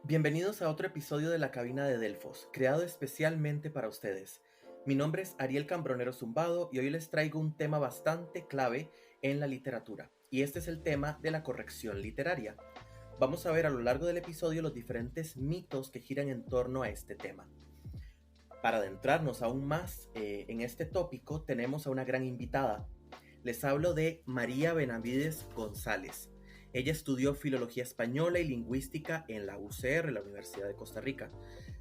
Bienvenidos a otro episodio de La Cabina de Delfos, creado especialmente para ustedes. Mi nombre es Ariel Cambronero Zumbado y hoy les traigo un tema bastante clave en la literatura, y este es el tema de la corrección literaria. Vamos a ver a lo largo del episodio los diferentes mitos que giran en torno a este tema. Para adentrarnos aún más en este tópico, tenemos a una gran invitada. Les hablo de María Benavides González. Ella estudió Filología Española y Lingüística en la UCR, la Universidad de Costa Rica.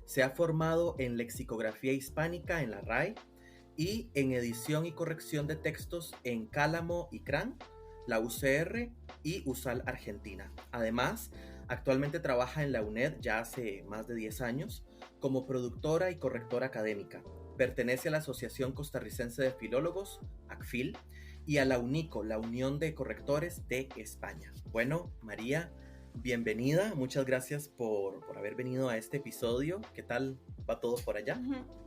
Se ha formado en Lexicografía Hispánica en la RAE y en Edición y Corrección de Textos en Cálamo y CRAN, la UCR y USAL Argentina. Además, actualmente trabaja en la UNED ya hace más de 10 años como productora y correctora académica. Pertenece a la Asociación Costarricense de Filólogos, ACFIL, y a la UNICO, la Unión de Correctores de España. Bueno, María, bienvenida. Muchas gracias por haber venido a este episodio. ¿Qué tal va todo por allá?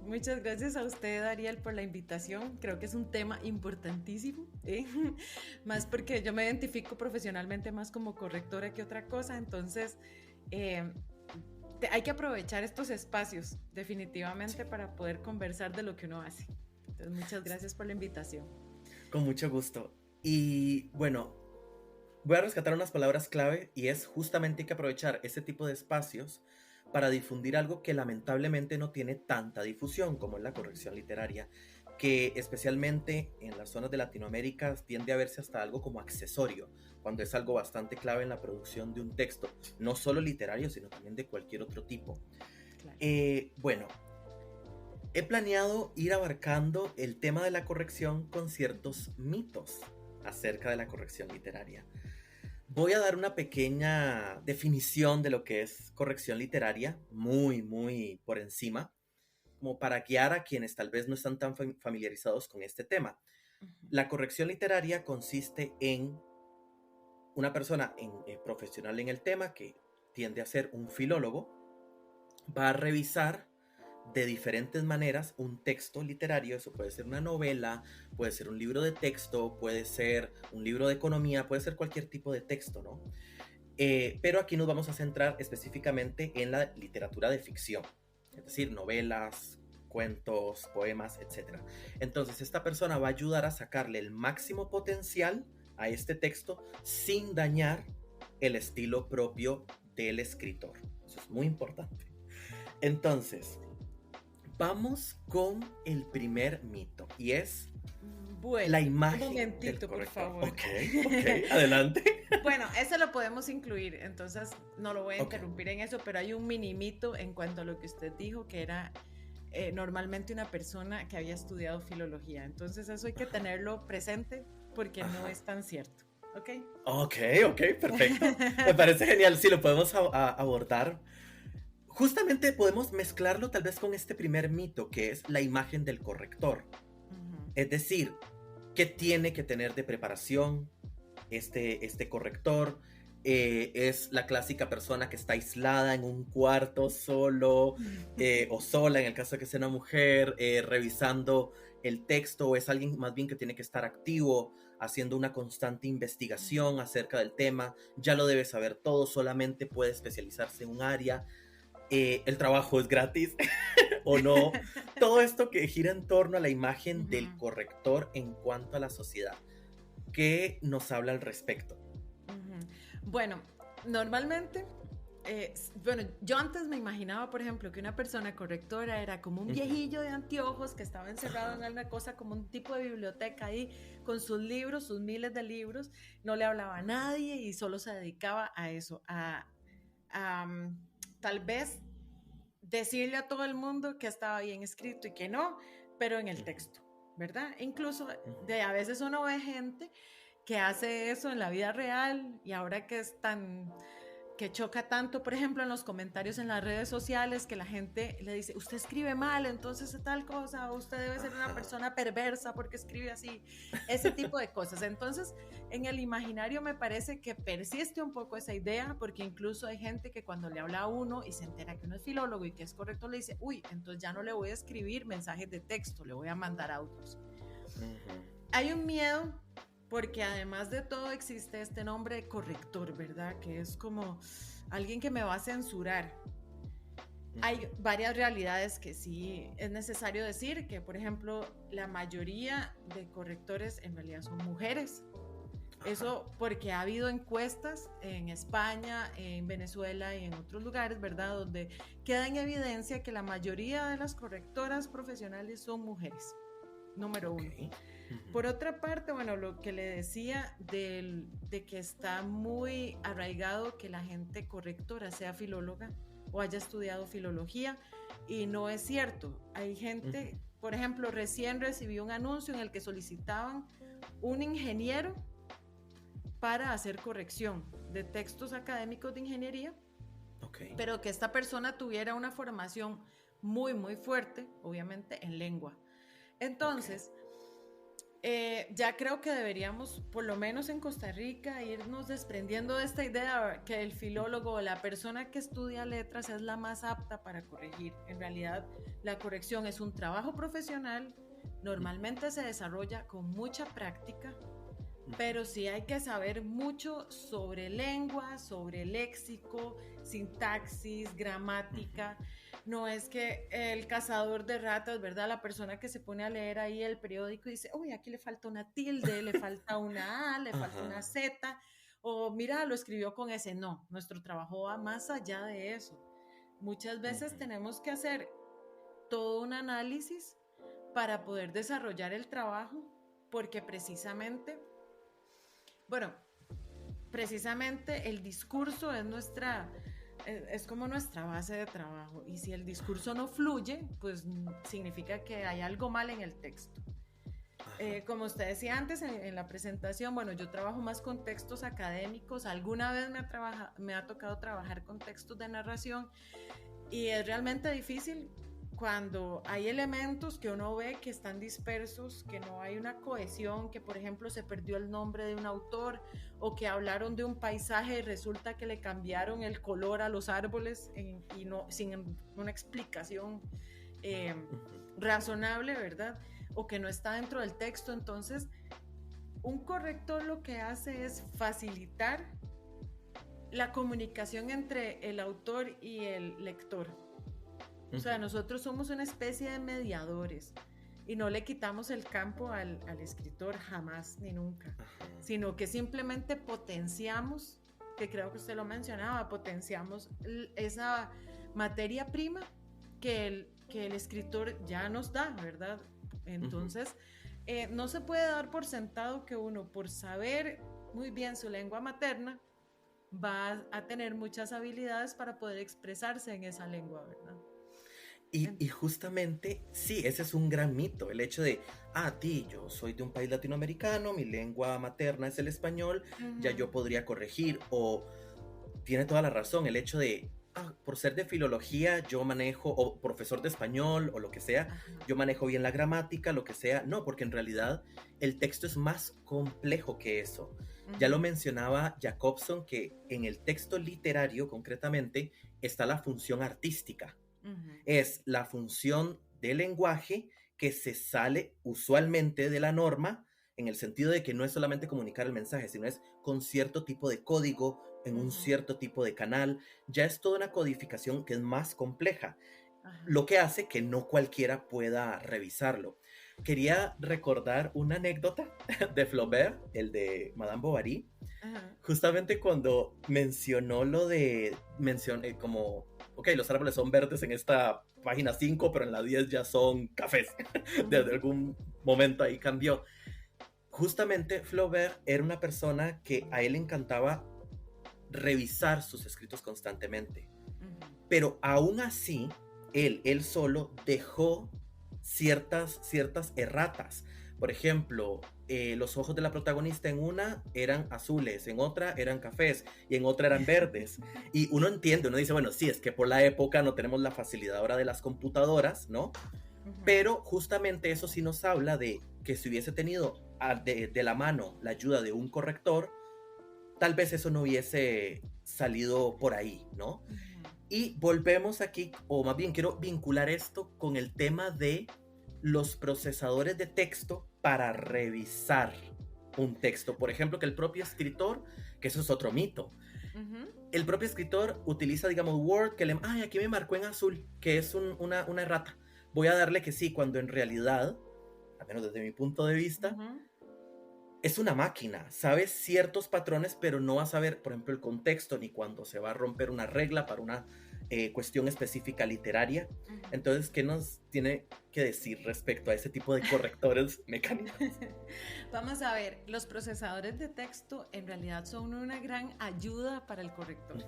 Muchas gracias a usted, Ariel, por la invitación. Creo que es un tema importantísimo, más porque yo me identifico profesionalmente más como correctora que otra cosa, entonces hay que aprovechar estos espacios definitivamente para poder conversar de lo que uno hace. Entonces, muchas gracias por la invitación. Con mucho gusto. Y bueno, voy a rescatar unas palabras clave y es justamente hay que aprovechar ese tipo de espacios para difundir algo que lamentablemente no tiene tanta difusión como es la corrección literaria, que especialmente en las zonas de Latinoamérica tiende a verse hasta algo como accesorio, cuando es algo bastante clave en la producción de un texto, no solo literario, sino también de cualquier otro tipo. Claro. Bueno, he planeado ir abarcando el tema de la corrección con ciertos mitos acerca de la corrección literaria. Voy a dar una pequeña definición de lo que es corrección literaria, muy por encima, como para guiar a quienes tal vez no están tan familiarizados con este tema. La corrección literaria consiste en una persona profesional en el tema, que tiende a ser un filólogo, va a revisar de diferentes maneras un texto literario. Eso puede ser una novela, puede ser un libro de texto, puede ser un libro de economía, puede ser cualquier tipo de texto, ¿no? Pero aquí nos vamos a centrar específicamente en la literatura de ficción, es decir, novelas, cuentos, poemas, etc. Entonces, esta persona va a ayudar a sacarle el máximo potencial a este texto sin dañar el estilo propio del escritor. Eso es muy importante. Entonces, vamos con el primer mito, y es Bueno, la imagen un momentito, del por corrector. favor. Ok, adelante. Bueno, eso lo podemos incluir, entonces no lo voy a Ok. interrumpir en eso, pero hay un mini mito en cuanto a lo que usted dijo, que era normalmente una persona que había estudiado filología. Entonces eso hay que tenerlo presente porque no es tan cierto. ¿Ok? Ok, perfecto. Me parece genial. Sí, lo podemos abordar. Justamente podemos mezclarlo tal vez con este primer mito, que es la imagen del corrector. Uh-huh. Es decir, ¿qué tiene que tener de preparación este corrector? Es la clásica persona que está aislada en un cuarto solo o sola, en el caso de que sea una mujer, revisando el texto, o es alguien más bien que tiene que estar activo, haciendo una constante investigación acerca del tema. Ya lo debe saber todo, solamente puede especializarse en un área. El trabajo es gratis o no. Todo esto que gira en torno a la imagen Uh-huh. del corrector en cuanto a la sociedad. ¿Qué nos habla al respecto? Uh-huh. Bueno, normalmente, yo antes me imaginaba, por ejemplo, que una persona correctora era como un viejillo de anteojos que estaba encerrado en alguna cosa, como un tipo de biblioteca ahí, con sus libros, sus miles de libros, no le hablaba a nadie y solo se dedicaba a eso, a tal vez decirle a todo el mundo que estaba bien escrito y que no, pero en el texto, ¿verdad? Incluso a veces uno ve gente que hace eso en la vida real y ahora que choca tanto, por ejemplo, en los comentarios en las redes sociales, que la gente le dice, usted escribe mal, entonces es tal cosa, o usted debe ser una persona perversa porque escribe así, ese tipo de cosas. Entonces, en el imaginario me parece que persiste un poco esa idea, porque incluso hay gente que cuando le habla a uno y se entera que uno es filólogo y que es correcto, le dice, uy, entonces ya no le voy a escribir mensajes de texto, le voy a mandar audios. Hay un miedo porque además de todo existe este nombre de corrector, ¿verdad? Que es como alguien que me va a censurar. Hay varias realidades que sí es necesario decir, que por ejemplo la mayoría de correctores en realidad son mujeres. Ajá. Eso porque ha habido encuestas en España, en Venezuela y en otros lugares, ¿verdad? Donde queda en evidencia que la mayoría de las correctoras profesionales son mujeres, número uno. Por otra parte, bueno, lo que le decía de que está muy arraigado que la gente correctora sea filóloga o haya estudiado filología, y no es cierto. Hay gente, por ejemplo, recién recibí un anuncio en el que solicitaban un ingeniero para hacer corrección de textos académicos de ingeniería, pero que esta persona tuviera una formación muy, muy fuerte, obviamente, en lengua. Entonces, ya creo que deberíamos, por lo menos en Costa Rica, irnos desprendiendo de esta idea que el filólogo o la persona que estudia letras es la más apta para corregir. En realidad, la corrección es un trabajo profesional, normalmente se desarrolla con mucha práctica, pero sí hay que saber mucho sobre lengua, sobre léxico, sintaxis, gramática. No es que el cazador de ratas, ¿verdad? La persona que se pone a leer ahí el periódico y dice, uy, aquí le falta una tilde, le falta una A, le falta una Z, o mira, lo escribió con ese. No, nuestro trabajo va más allá de eso. Muchas veces tenemos que hacer todo un análisis para poder desarrollar el trabajo, porque precisamente el discurso es como nuestra base de trabajo, y si el discurso no fluye, pues significa que hay algo mal en el texto. Como usted decía antes en la presentación, bueno, yo trabajo más con textos académicos, alguna vez me ha tocado trabajar con textos de narración, y es realmente difícil cuando hay elementos que uno ve que están dispersos, que no hay una cohesión, que por ejemplo se perdió el nombre de un autor, o que hablaron de un paisaje y resulta que le cambiaron el color a los árboles y no, sin una explicación razonable, ¿verdad? O que no está dentro del texto. Entonces, un corrector lo que hace es facilitar la comunicación entre el autor y el lector. O sea, nosotros somos una especie de mediadores y no le quitamos el campo al escritor jamás ni nunca, sino que simplemente potenciamos, que creo que usted lo mencionaba, potenciamos esa materia prima que el escritor ya nos da, ¿verdad? Entonces, no se puede dar por sentado que uno, por saber muy bien su lengua materna, va a tener muchas habilidades para poder expresarse en esa lengua, ¿verdad? Y justamente, sí, ese es un gran mito, el hecho de, yo soy de un país latinoamericano, mi lengua materna es el español, ya yo podría corregir, o tiene toda la razón, el hecho de, por ser de filología, yo manejo, o profesor de español, o lo que sea, yo manejo bien la gramática, lo que sea. No, porque en realidad el texto es más complejo que eso. Ya lo mencionaba Jacobson, que en el texto literario, concretamente, está la función artística. Es la función del lenguaje que se sale usualmente de la norma, en el sentido de que no es solamente comunicar el mensaje, sino es con cierto tipo de código, en un cierto tipo de canal. Ya es toda una codificación que es más compleja, lo que hace que no cualquiera pueda revisarlo. Quería recordar una anécdota de Flaubert, el de Madame Bovary, justamente cuando mencionó lo de, como, los árboles son verdes en esta página 5, pero en la 10 ya son cafés. Desde algún momento ahí cambió. Justamente Flaubert era una persona que a él le encantaba revisar sus escritos constantemente. Pero aún así, él solo dejó ciertas erratas. Por ejemplo, los ojos de la protagonista en una eran azules, en otra eran cafés y en otra eran verdes. Y uno entiende, uno dice, bueno, sí, es que por la época no tenemos la facilidad ahora de las computadoras, ¿no? Pero justamente eso sí nos habla de que si hubiese tenido de la mano la ayuda de un corrector, tal vez eso no hubiese salido por ahí, ¿no? Y volvemos aquí, o más bien quiero vincular esto con el tema de los procesadores de texto para revisar un texto. Por ejemplo, que el propio escritor, que eso es otro mito, el propio escritor utiliza, digamos, Word, ay, aquí me marcó en azul, que es una errata. Voy a darle que sí, cuando en realidad, al menos desde mi punto de vista, es una máquina. Sabes ciertos patrones, pero no va a saber, por ejemplo, el contexto, ni cuando se va a romper una regla para una cuestión específica literaria. Entonces, ¿qué nos tiene que decir respecto a ese tipo de correctores mecánicos? Vamos a ver, los procesadores de texto en realidad son una gran ayuda para el corrector.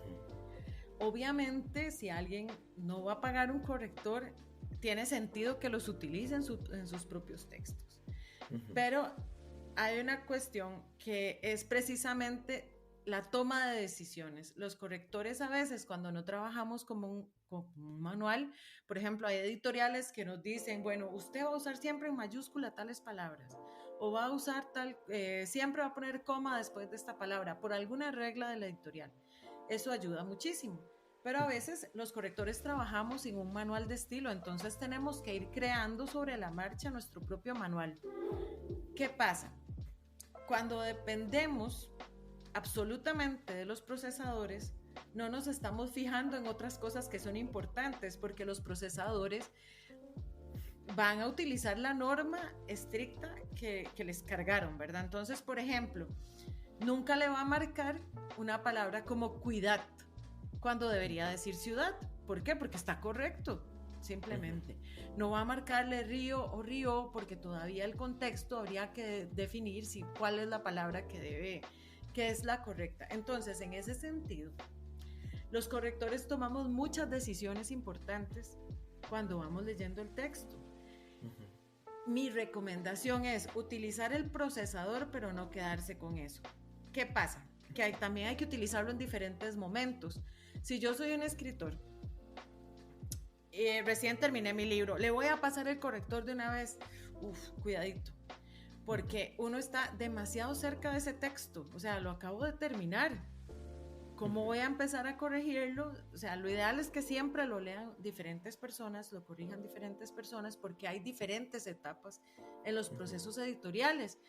Obviamente, si alguien no va a pagar un corrector, tiene sentido que los utilice en sus propios textos. Pero hay una cuestión que es precisamente la toma de decisiones. Los correctores a veces, cuando no trabajamos como un manual, por ejemplo, hay editoriales que nos dicen, bueno, usted va a usar siempre en mayúscula tales palabras, o va a usar siempre va a poner coma después de esta palabra, por alguna regla de la editorial. Eso ayuda muchísimo. Pero a veces los correctores trabajamos sin un manual de estilo, entonces tenemos que ir creando sobre la marcha nuestro propio manual. ¿Qué pasa? Cuando dependemos absolutamente de los procesadores, no nos estamos fijando en otras cosas que son importantes, porque los procesadores van a utilizar la norma estricta que les cargaron, ¿verdad? Entonces, por ejemplo, nunca le va a marcar una palabra como cuidad cuando debería decir ciudad. ¿Por qué? Porque está correcto, simplemente. No va a marcarle río o río porque todavía el contexto habría que definir cuál es la palabra que es la correcta. Entonces, en ese sentido, los correctores tomamos muchas decisiones importantes cuando vamos leyendo el texto. Mi recomendación es utilizar el procesador, pero no quedarse con eso. ¿Qué pasa? Que también hay que utilizarlo en diferentes momentos. Si yo soy un escritor, recién terminé mi libro, le voy a pasar el corrector de una vez, cuidadito, porque uno está demasiado cerca de ese texto, o sea, lo acabo de terminar, ¿cómo voy a empezar a corregirlo? O sea, lo ideal es que siempre lo lean diferentes personas, lo corrijan diferentes personas, porque hay diferentes etapas en los procesos editoriales.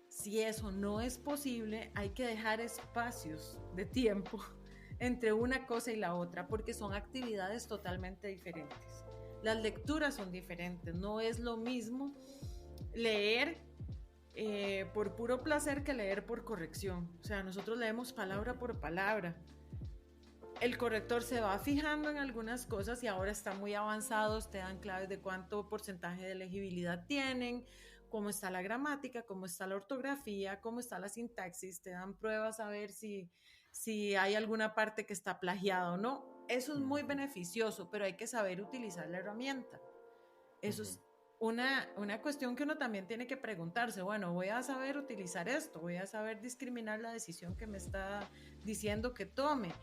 Si eso no es posible, hay que dejar espacios de tiempo entre una cosa y la otra, porque son actividades totalmente diferentes. Las lecturas son diferentes, no es lo mismo leer por puro placer que leer por corrección. O sea, nosotros leemos palabra por palabra. El corrector se va fijando en algunas cosas y ahora están muy avanzados, te dan claves de cuánto porcentaje de legibilidad tienen, cómo está la gramática, cómo está la ortografía, cómo está la sintaxis, te dan pruebas a ver si hay alguna parte que está plagiada o no. Eso es muy beneficioso, pero hay que saber utilizar la herramienta. Eso es una cuestión que uno también tiene que preguntarse. Bueno, voy a saber utilizar esto, voy a saber discriminar la decisión que me está diciendo que tome,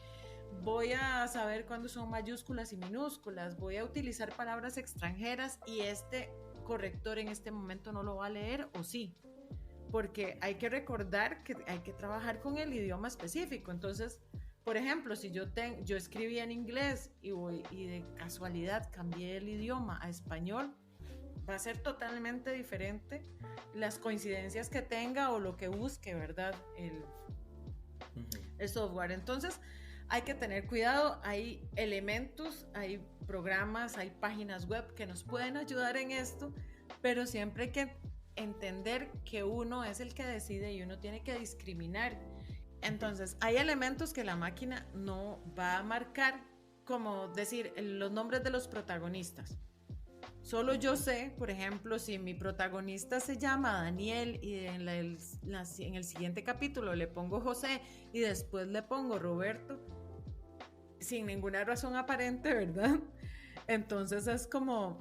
voy a saber cuándo son mayúsculas y minúsculas, voy a utilizar palabras extranjeras y este corrector en este momento no lo va a leer o sí, porque hay que recordar que hay que trabajar con el idioma específico. Entonces, por ejemplo, si yo escribía en inglés y de casualidad cambié el idioma a español, va a ser totalmente diferente las coincidencias que tenga o lo que busque, ¿verdad? El software. Entonces, hay que tener cuidado. Hay elementos, hay programas, hay páginas web que nos pueden ayudar en esto, pero siempre hay que entender que uno es el que decide y uno tiene que discriminar. Entonces, hay elementos que la máquina no va a marcar, como decir los nombres de los protagonistas. Solo yo sé, por ejemplo, si mi protagonista se llama Daniel y en el siguiente capítulo le pongo José y después le pongo Roberto, sin ninguna razón aparente, ¿verdad? Entonces es como,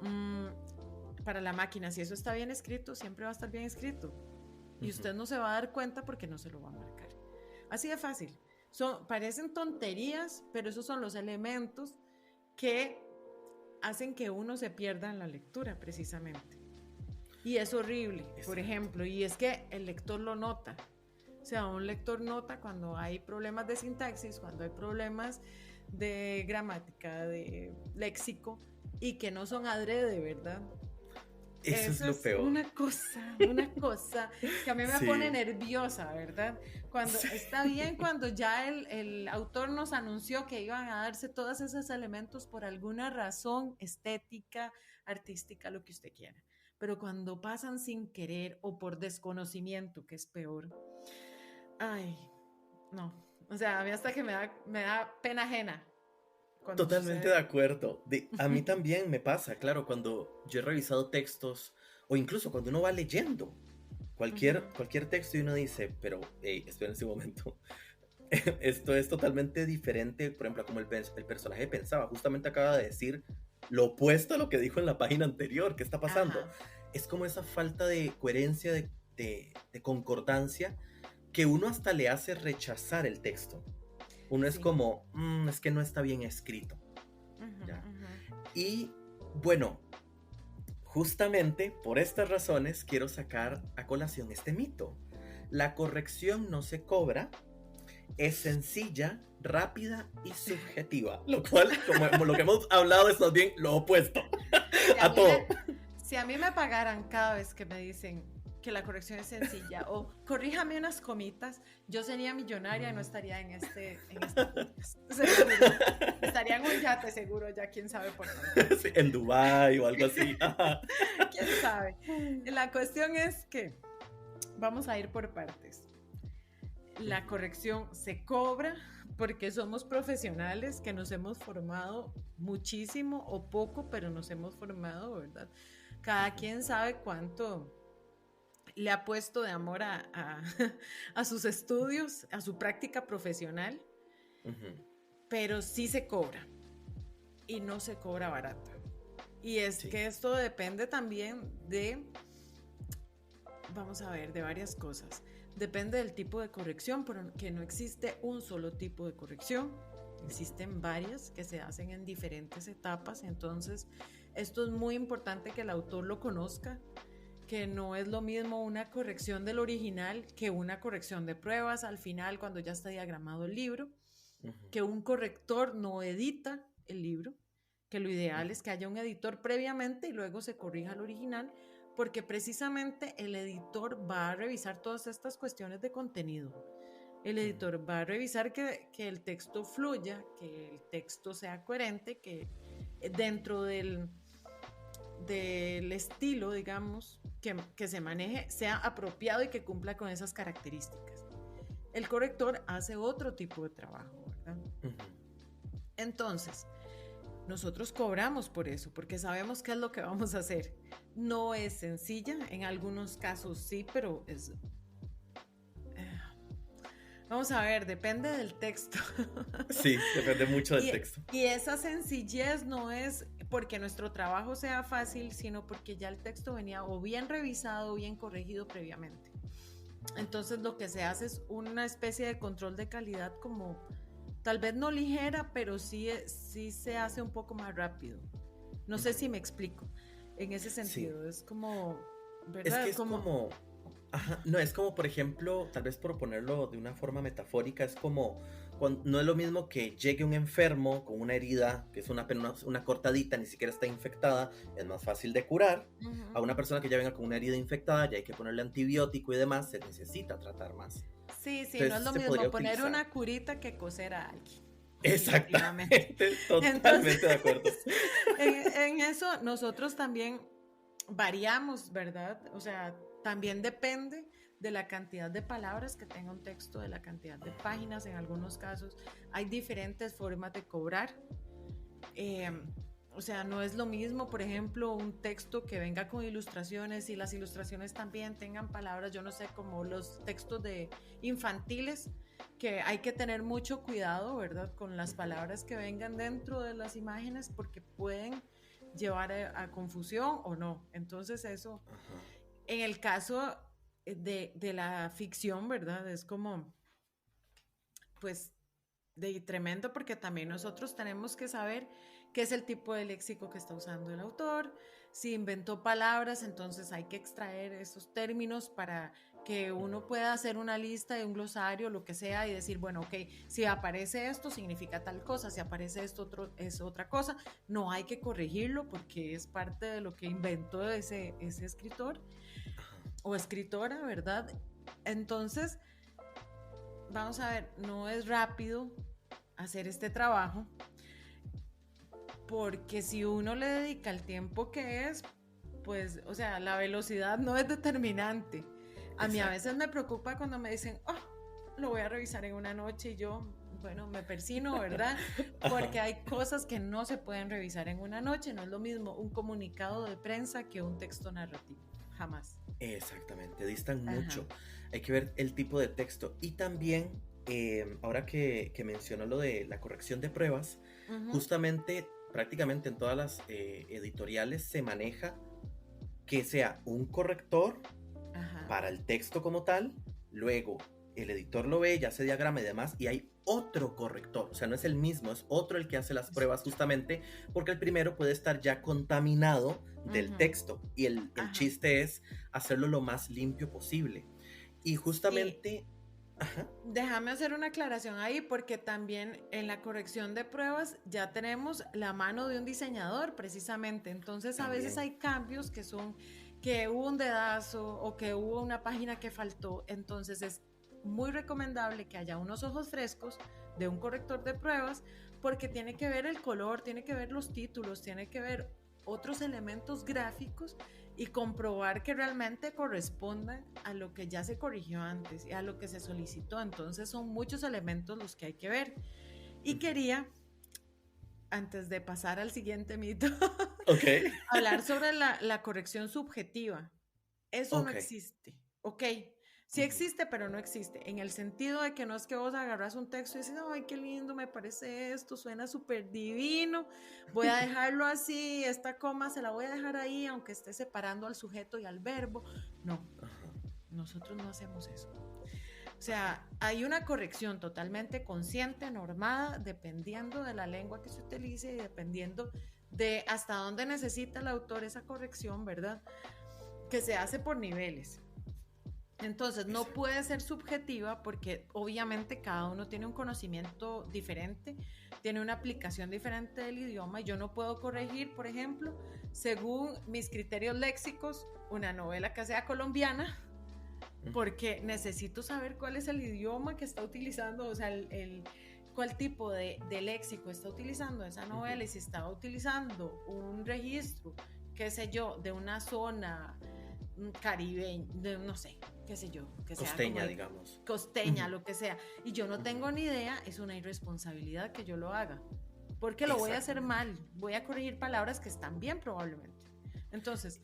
para la máquina, si eso está bien escrito, siempre va a estar bien escrito. Y usted no se va a dar cuenta porque no se lo va a marcar. Así de fácil. Parecen tonterías, pero esos son los elementos que hacen que uno se pierda en la lectura, precisamente. Y es horrible, por ejemplo, y es que el lector lo nota. O sea, un lector nota cuando hay problemas de sintaxis, cuando hay problemas de gramática, de léxico, y que no son adrede, ¿verdad? Eso es Eso lo es peor. una cosa que a mí me pone Sí, nerviosa, ¿verdad? Cuando sí, está bien, cuando ya el autor nos anunció que iban a darse todos esos elementos por alguna razón estética, artística, lo que usted quiera. Pero cuando pasan sin querer o por desconocimiento, que es peor, ay, no. O sea, a mí hasta que me da pena ajena cuando totalmente de sucede. acuerdo. A mí también me pasa, claro, cuando yo he revisado textos o incluso cuando uno va leyendo Ujú. cualquier texto y uno dice, pero, hey, espera un momento, esto es totalmente diferente, por ejemplo, como el personaje pensaba, justamente acaba de decir lo opuesto a lo que dijo en la página anterior, ¿qué está pasando? Ajá, Es como esa falta de coherencia, de concordancia, que uno hasta le hace rechazar el texto. Uno es sí. como, es que no está bien escrito, Ujú, ¿ya? ujú. Y bueno, justamente por estas razones quiero sacar a colación este mito. La corrección no se cobra, es sencilla, rápida y subjetiva, lo cual, como lo que hemos hablado, es más bien lo opuesto Si a a mí me, todo. si a mí me pagaran cada vez que me dicen que la corrección es sencilla o corríjame unas comitas, yo sería millonaria y no estaría en este podcast, seguro. Estaría en un yate seguro, ya quién sabe por dónde. Sí, en Dubai o algo así. Quién sabe. La cuestión es que vamos a ir por partes. La corrección se cobra porque somos profesionales que nos hemos formado muchísimo o poco, pero nos hemos formado, ¿verdad? Cada quien sabe cuánto le ha puesto de amor a sus estudios, a su práctica profesional, pero sí se cobra y no se cobra barato. Y es Sí. que esto depende también de, vamos a ver, de varias cosas. Depende del tipo de corrección, porque no existe un solo tipo de corrección. Existen varias que se hacen en diferentes etapas. Entonces, esto es muy importante que el autor lo conozca, que no es lo mismo una corrección del original que una corrección de pruebas al final cuando ya está diagramado el libro, que un corrector no edita el libro, que lo ideal es que haya un editor previamente y luego se corrija el original, porque precisamente el editor va a revisar todas estas cuestiones de contenido. El editor va a revisar que el texto fluya, que el texto sea coherente, que dentro del estilo, digamos, que se maneje, sea apropiado y que cumpla con esas características. El corrector hace otro tipo de trabajo, ¿verdad? Entonces, nosotros cobramos por eso, porque sabemos qué es lo que vamos a hacer. No es sencilla, en algunos casos sí, pero es... Vamos a ver, depende del texto. Sí, depende mucho del y, texto. y esa sencillez no es porque nuestro trabajo sea fácil, sino porque ya el texto venía o bien revisado o bien corregido previamente. Entonces lo que se hace es una especie de control de calidad como tal vez no ligera, pero sí se hace un poco más rápido. No sé si me explico en ese Sí, sentido. Es como, es que ¿verdad? es Como, como, ajá, no, es como, por ejemplo, tal vez por ponerlo de una forma metafórica, es como, no es lo mismo que llegue un enfermo con una herida, que es una cortadita, ni siquiera está infectada, es más fácil de curar, a una persona que ya venga con una herida infectada, ya hay que ponerle antibiótico y demás, se necesita tratar más. sí, no es Entonces lo se podría mismo poner utilizar. una curita que coser a alguien, definitivamente. Exactamente, Entonces, totalmente de acuerdo. en eso nosotros también variamos, ¿verdad? O sea, también depende de la cantidad de palabras que tenga un texto, de la cantidad de páginas. En algunos casos hay diferentes formas de cobrar. Eh, o sea, no es lo mismo, por ejemplo, un texto que venga con ilustraciones y las ilustraciones también tengan palabras, yo no sé, como los textos de infantiles, que hay que tener mucho cuidado, ¿verdad? Con las palabras que vengan dentro de las imágenes porque pueden llevar a confusión o no. Entonces eso, Ajá. en el caso de la ficción, ¿verdad? Es como, pues, de tremendo porque también nosotros tenemos que saber qué es el tipo de léxico que está usando el autor, si inventó palabras, entonces hay que extraer esos términos para que uno pueda hacer una lista de un glosario, lo que sea, y decir, bueno, ok, si aparece esto significa tal cosa, si aparece esto otro, es otra cosa. No hay que corregirlo porque es parte de lo que inventó ese escritor o escritora, ¿verdad? Entonces, vamos a ver, no es rápido hacer este trabajo, porque si uno le dedica el tiempo que es, pues, o sea, la velocidad no es determinante. A mí a veces me preocupa cuando me dicen, oh, lo voy a revisar en una noche, y yo, bueno, me persino, ¿verdad? Porque hay cosas que no se pueden revisar en una noche. No es lo mismo un comunicado de prensa que un texto narrativo, jamás. Exactamente, distan mucho. Hay que ver el tipo de texto. Y también, ahora que mencionó lo de la corrección de pruebas, justamente prácticamente en todas las editoriales se maneja que sea un corrector para el texto como tal, luego el editor lo ve, ya hace diagrama y demás, y hay otro corrector, o sea, no es el mismo, es otro el que hace las pruebas, justamente porque el primero puede estar ya contaminado del texto, y el chiste es hacerlo lo más limpio posible. Y justamente... Déjame hacer una aclaración ahí, porque también en la corrección de pruebas ya tenemos la mano de un diseñador, precisamente. Entonces a veces hay cambios que son que hubo un dedazo o que hubo una página que faltó. Entonces es muy recomendable que haya unos ojos frescos de un corrector de pruebas, porque tiene que ver el color, tiene que ver los títulos, tiene que ver otros elementos gráficos y comprobar que realmente correspondan a lo que ya se corrigió antes y a lo que se solicitó. Entonces son muchos elementos los que hay que ver. Y quería, antes de pasar al siguiente mito, hablar sobre la corrección subjetiva. Eso no existe, ¿ok? Sí existe, pero no existe, en el sentido de que no es que vos agarras un texto y dices, ay, qué lindo me parece esto, suena súper divino, voy a dejarlo así, esta coma se la voy a dejar ahí, aunque esté separando al sujeto y al verbo. No, nosotros no hacemos eso. O sea, hay una corrección totalmente consciente, normada, dependiendo de la lengua que se utilice y dependiendo de hasta dónde necesita el autor esa corrección, ¿verdad? Que se hace por niveles. Entonces no puede ser subjetiva, porque obviamente cada uno tiene un conocimiento diferente, tiene una aplicación diferente del idioma, y yo no puedo corregir, por ejemplo, según mis criterios léxicos, una novela que sea colombiana, porque necesito saber cuál es el idioma que está utilizando, o sea, cuál tipo de léxico está utilizando esa novela, y si está utilizando un registro, qué sé yo, de una zona caribeña, no sé, qué sé yo, que sea costeña, digamos. Costeña, lo que sea, y yo no tengo ni idea, es una irresponsabilidad que yo lo haga, porque lo voy a hacer mal, voy a corregir palabras que están bien probablemente. Entonces,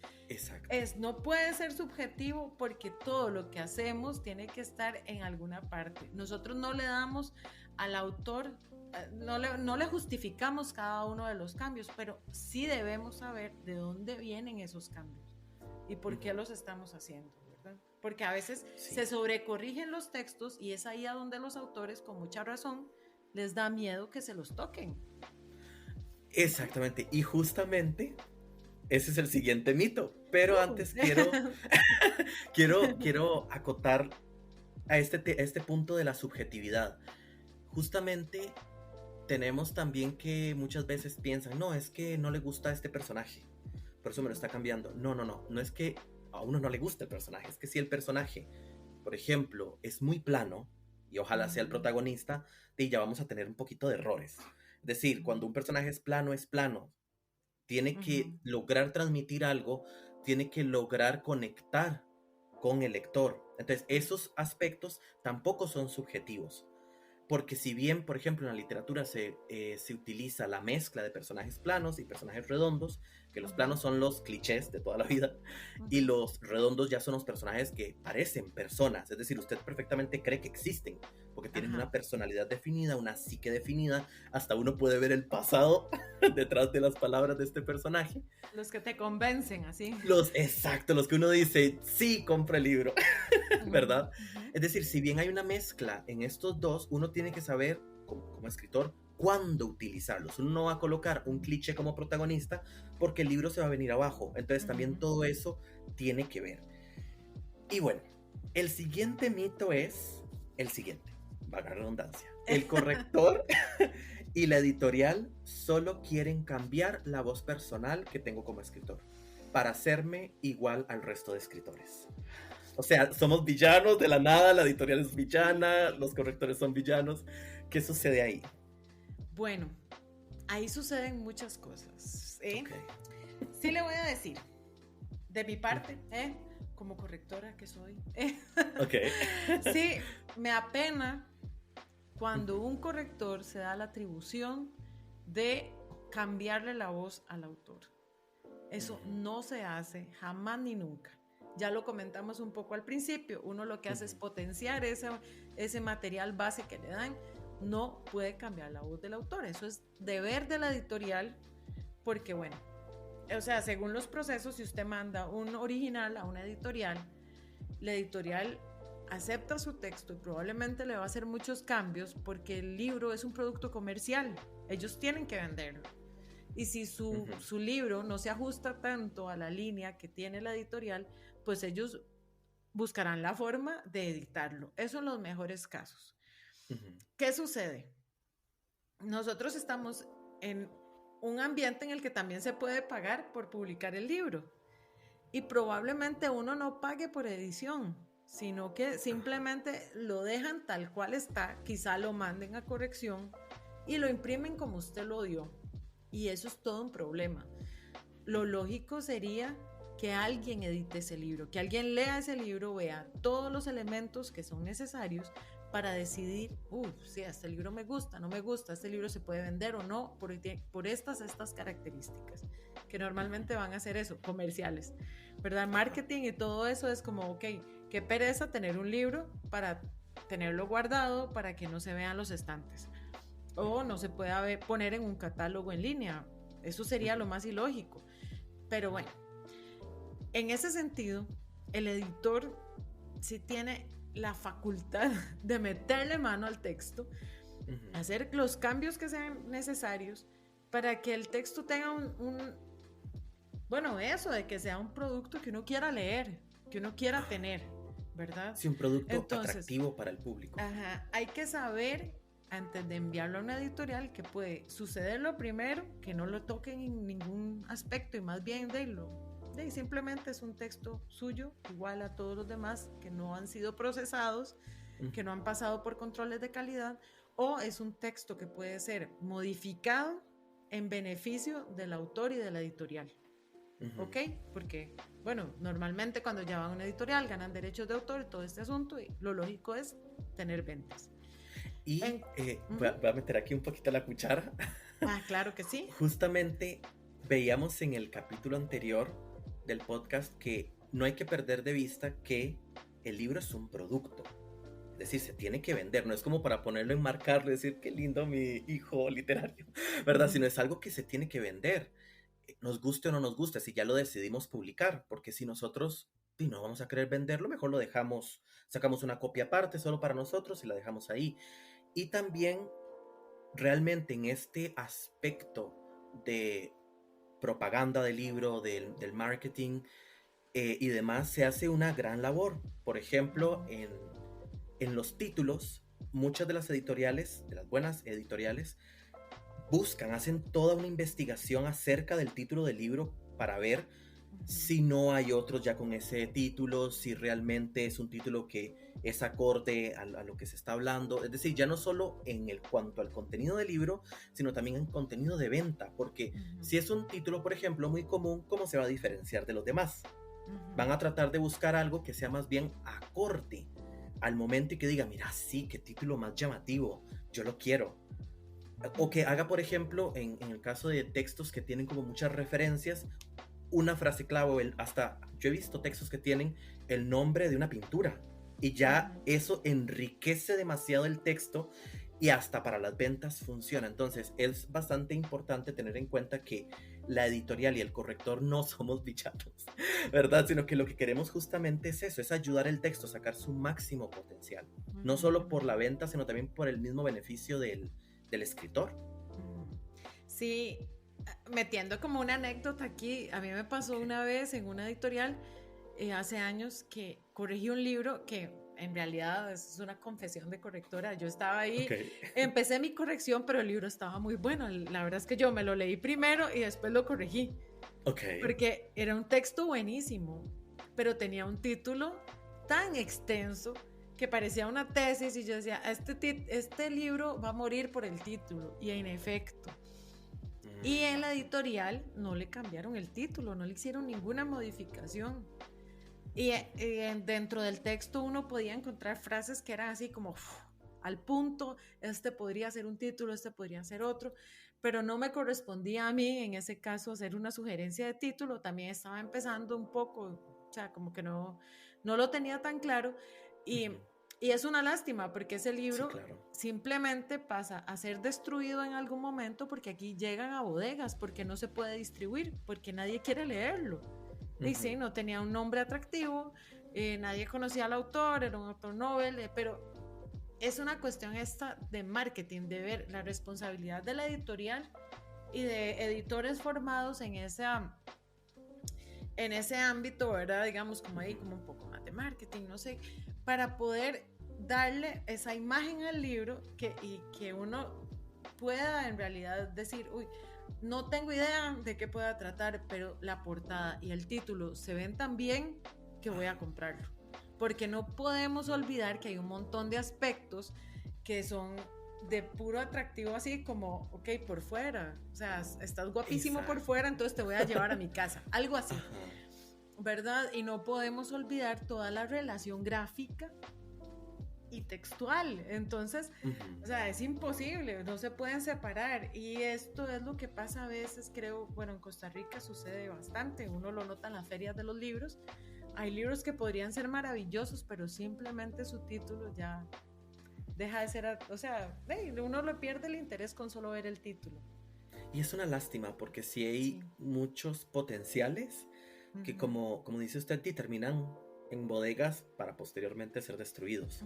no puede ser subjetivo, porque todo lo que hacemos tiene que estar en alguna parte. Nosotros no le damos al autor, no le justificamos cada uno de los cambios, pero sí debemos saber de dónde vienen esos cambios y por qué los estamos haciendo, ¿verdad? Porque a veces se sobrecorrigen los textos, y es ahí a donde los autores, con mucha razón, les da miedo que se los toquen. Exactamente, y justamente ese es el siguiente mito, pero antes quiero acotar a este punto de la subjetividad. Justamente tenemos también que muchas veces piensan, no, es que no le gusta a este personaje, por eso me lo está cambiando. No es que a uno no le guste el personaje, es que si el personaje, por ejemplo, es muy plano, y ojalá sea el protagonista, y ya vamos a tener un poquito de errores. Es decir, cuando un personaje es plano, tiene que lograr transmitir algo, tiene que lograr conectar con el lector. Entonces, esos aspectos tampoco son subjetivos. Porque si bien, por ejemplo, en la literatura se utiliza la mezcla de personajes planos y personajes redondos, que los planos son los clichés de toda la vida, y los redondos ya son los personajes que parecen personas, es decir, usted perfectamente cree que existen, porque tienen una personalidad definida, una psique definida, hasta uno puede ver el pasado detrás de las palabras de este personaje. Los que te convencen, así. Los que uno dice, sí, compra el libro, ¿verdad? Es decir, si bien hay una mezcla en estos dos, uno tiene que saber, como escritor, cuándo utilizarlos. Uno no va a colocar un cliché como protagonista, porque el libro se va a venir abajo. Entonces también todo eso tiene que ver. Y bueno, El siguiente mito es el siguiente, valga la redundancia. El corrector y la editorial solo quieren cambiar la voz personal que tengo como escritor para hacerme igual al resto de escritores. O sea, somos villanos de la nada, la editorial es villana, los correctores son villanos. ¿Qué sucede ahí? Bueno, ahí suceden muchas cosas. Okay. Sí le voy a decir, de mi parte, como correctora que soy, Okay. sí, me apena cuando un corrector se da la atribución de cambiarle la voz al autor. Eso no se hace jamás ni nunca. Ya lo comentamos un poco al principio. Uno lo que hace es potenciar ese material base que le dan. No puede cambiar la voz del autor. Eso es deber de la editorial, porque bueno, o sea, según los procesos, si usted manda un original a una editorial, la editorial acepta su texto y probablemente le va a hacer muchos cambios porque el libro es un producto comercial. Ellos tienen que venderlo. Y si su libro no se ajusta tanto a la línea que tiene la editorial, pues ellos buscarán la forma de editarlo. Eso en los mejores casos. ¿Qué sucede? Nosotros estamos en un ambiente en el que también se puede pagar por publicar el libro. Y probablemente uno no pague por edición, sino que simplemente lo dejan tal cual está, quizá lo manden a corrección y lo imprimen como usted lo dio. Y eso es todo un problema. Lo lógico sería que alguien edite ese libro, que alguien lea ese libro, vea todos los elementos que son necesarios para decidir, si este libro me gusta, no me gusta, este libro se puede vender o no por estas características, que normalmente van a ser eso, comerciales, ¿verdad? Marketing y todo eso es como, ok, qué pereza tener un libro para tenerlo guardado para que no se vean los estantes o no se pueda poner en un catálogo en línea. Eso sería lo más ilógico. Pero bueno, en ese sentido, el editor sí tiene la facultad de meterle mano al texto, hacer los cambios que sean necesarios para que el texto tenga bueno, eso de que sea un producto que uno quiera leer, que uno quiera tener, ¿verdad? Sí, un producto atractivo para el público. Hay que saber, antes de enviarlo a una editorial, que puede suceder lo primero, que no lo toquen en ningún aspecto y más bien simplemente es un texto suyo, igual a todos los demás que no han sido procesados, que no han pasado por controles de calidad, o es un texto que puede ser modificado en beneficio del autor y de la editorial. ¿Ok? Porque, bueno, normalmente cuando ya van a una editorial ganan derechos de autor y todo este asunto, y lo lógico es tener ventas. Y voy a meter aquí un poquito la cuchara. Claro que sí. Justamente veíamos en el capítulo anterior del podcast que no hay que perder de vista que el libro es un producto. Es decir, se tiene que vender, no es como para ponerlo en marcarlo y decir qué lindo mi hijo literario, ¿verdad? Sino es algo que se tiene que vender, nos guste o no nos guste, si ya lo decidimos publicar, porque si nosotros no vamos a querer venderlo, mejor lo dejamos, sacamos una copia aparte solo para nosotros y la dejamos ahí. Y también realmente en este aspecto de propaganda del libro, del marketing y demás, se hace una gran labor. Por ejemplo, en los títulos, muchas de las editoriales, de las buenas editoriales, hacen toda una investigación acerca del título del libro para ver si no hay otros ya con ese título, si realmente es un título que es acorde a lo que se está hablando. Es decir, ya no solo en cuanto al contenido del libro, sino también en contenido de venta, porque si es un título, por ejemplo, muy común, ¿cómo se va a diferenciar de los demás? Van a tratar de buscar algo que sea más bien acorde al momento y que diga, mira, sí, qué título más llamativo, yo lo quiero. O que haga, por ejemplo, en el caso de textos que tienen como muchas referencias, una frase clave, hasta yo he visto textos que tienen el nombre de una pintura y ya eso enriquece demasiado el texto y hasta para las ventas funciona. Entonces es bastante importante tener en cuenta que la editorial y el corrector no somos bichatos, ¿verdad? Sino que lo que queremos justamente es eso, es ayudar el texto a sacar su máximo potencial, no solo por la venta, sino también por el mismo beneficio del escritor. Sí, metiendo como una anécdota aquí, a mí me pasó una vez en una editorial hace años que corregí un libro que en realidad es una confesión de correctora. Yo estaba ahí, Okay. empecé mi corrección, pero el libro estaba muy bueno. La verdad es que yo me lo leí primero y después lo corregí. Okay. Porque era un texto buenísimo, pero tenía un título tan extenso que parecía una tesis y yo decía, este libro va a morir por el título. Y en efecto. Y en la editorial no le cambiaron el título, no le hicieron ninguna modificación. Y dentro del texto uno podía encontrar frases que eran así como al punto, este podría ser un título, este podría ser otro, pero no me correspondía a mí en ese caso hacer una sugerencia de título, también estaba empezando un poco, o sea, como que no lo tenía tan claro y, y es una lástima porque ese libro Sí, claro. simplemente pasa a ser destruido en algún momento porque aquí llegan a bodegas, porque no se puede distribuir, porque nadie quiere leerlo. Y sí, no tenía un nombre atractivo, nadie conocía al autor, era un autor novel, pero es una cuestión esta de marketing, de ver la responsabilidad de la editorial y de editores formados en ese ámbito, ¿verdad? Digamos, como ahí, como un poco más de marketing, no sé, para poder darle esa imagen al libro y que uno pueda en realidad decir, uy, no tengo idea de qué pueda tratar, pero la portada y el título se ven tan bien que voy a comprarlo. Porque no podemos olvidar que hay un montón de aspectos que son de puro atractivo, así como, ok, por fuera. O sea, estás guapísimo por fuera, entonces te voy a llevar a mi casa. Algo así, ¿verdad? Y no podemos olvidar toda la relación gráfica y textual. Entonces, o sea, es imposible, no se pueden separar. Y esto es lo que pasa a veces, creo, bueno, en Costa Rica sucede bastante. Uno lo nota en las ferias de los libros. Hay libros que podrían ser maravillosos, pero simplemente su título ya deja de ser, o sea, uno le pierde el interés con solo ver el título. Y es una lástima porque sí hay muchos potenciales que, como dice usted, terminan en bodegas para posteriormente ser destruidos.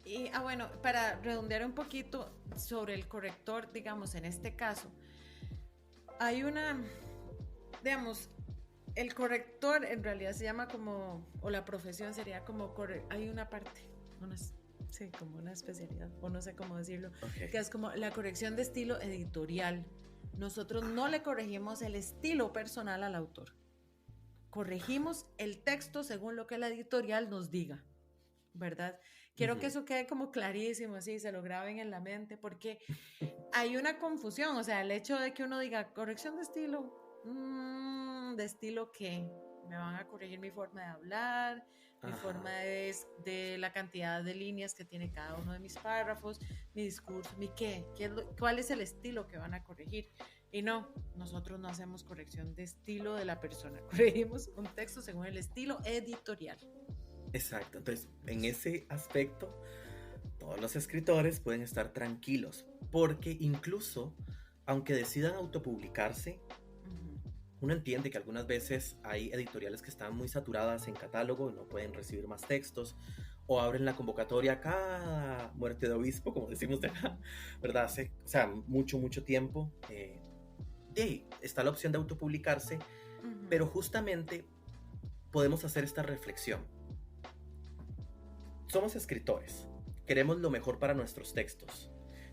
Y bueno, para redondear un poquito sobre el corrector, digamos, en este caso, hay digamos, el corrector en realidad se llama como, o la profesión sería como, hay una parte, sí, como una especialidad, o no sé cómo decirlo, que es como la corrección de estilo editorial. Nosotros no le corregimos el estilo personal al autor. Corregimos el texto según lo que la editorial nos diga, ¿verdad? Quiero que eso quede como clarísimo, así, se lo graben en la mente, porque hay una confusión, o sea, el hecho de que uno diga corrección de estilo, ¿de estilo qué? Me van a corregir mi forma de hablar, mi forma de la cantidad de líneas que tiene cada uno de mis párrafos, mi discurso, mi cuál es el estilo que van a corregir. Y no, nosotros no hacemos corrección de estilo de la persona, corregimos un texto según el estilo editorial. Exacto, entonces en ese aspecto todos los escritores pueden estar tranquilos, porque incluso aunque decidan autopublicarse, uno entiende que algunas veces hay editoriales que están muy saturadas en catálogo y no pueden recibir más textos, o abren la convocatoria cada muerte de obispo, como decimos de acá, ¿verdad? Hace, o sea, mucho tiempo. Está la opción de autopublicarse, pero justamente podemos hacer esta reflexión. Somos escritores, queremos lo mejor para nuestros textos.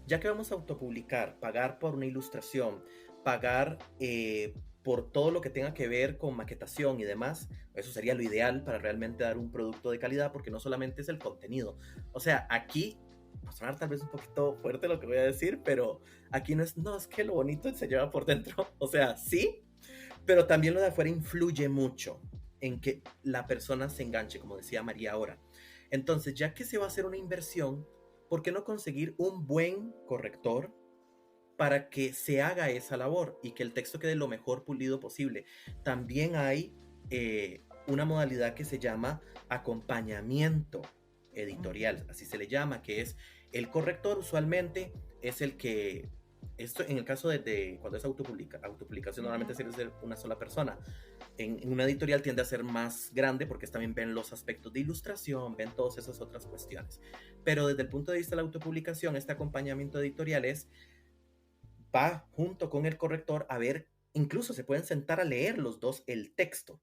Ya que vamos a autopublicar, pagar por una ilustración, pagar por todo lo que tenga que ver con maquetación y demás, eso sería lo ideal para realmente dar un producto de calidad, porque no solamente es el contenido. O sea, aquí va a sonar tal vez un poquito fuerte lo que voy a decir, pero aquí no es que lo bonito se lleva por dentro. O sea, sí, pero también lo de afuera influye mucho en que la persona se enganche, como decía María ahora. Entonces, ya que se va a hacer una inversión, ¿por qué no conseguir un buen corrector para que se haga esa labor y que el texto quede lo mejor pulido posible? También hay una modalidad que se llama acompañamiento editorial, así se le llama, que es el corrector usualmente es el que, esto en el caso de cuando es autopublicación normalmente suele ser una sola persona. En una editorial tiende a ser más grande porque también ven los aspectos de ilustración, ven todas esas otras cuestiones. Pero desde el punto de vista de la autopublicación, este acompañamiento editorial va junto con el corrector a ver, incluso se pueden sentar a leer los dos el texto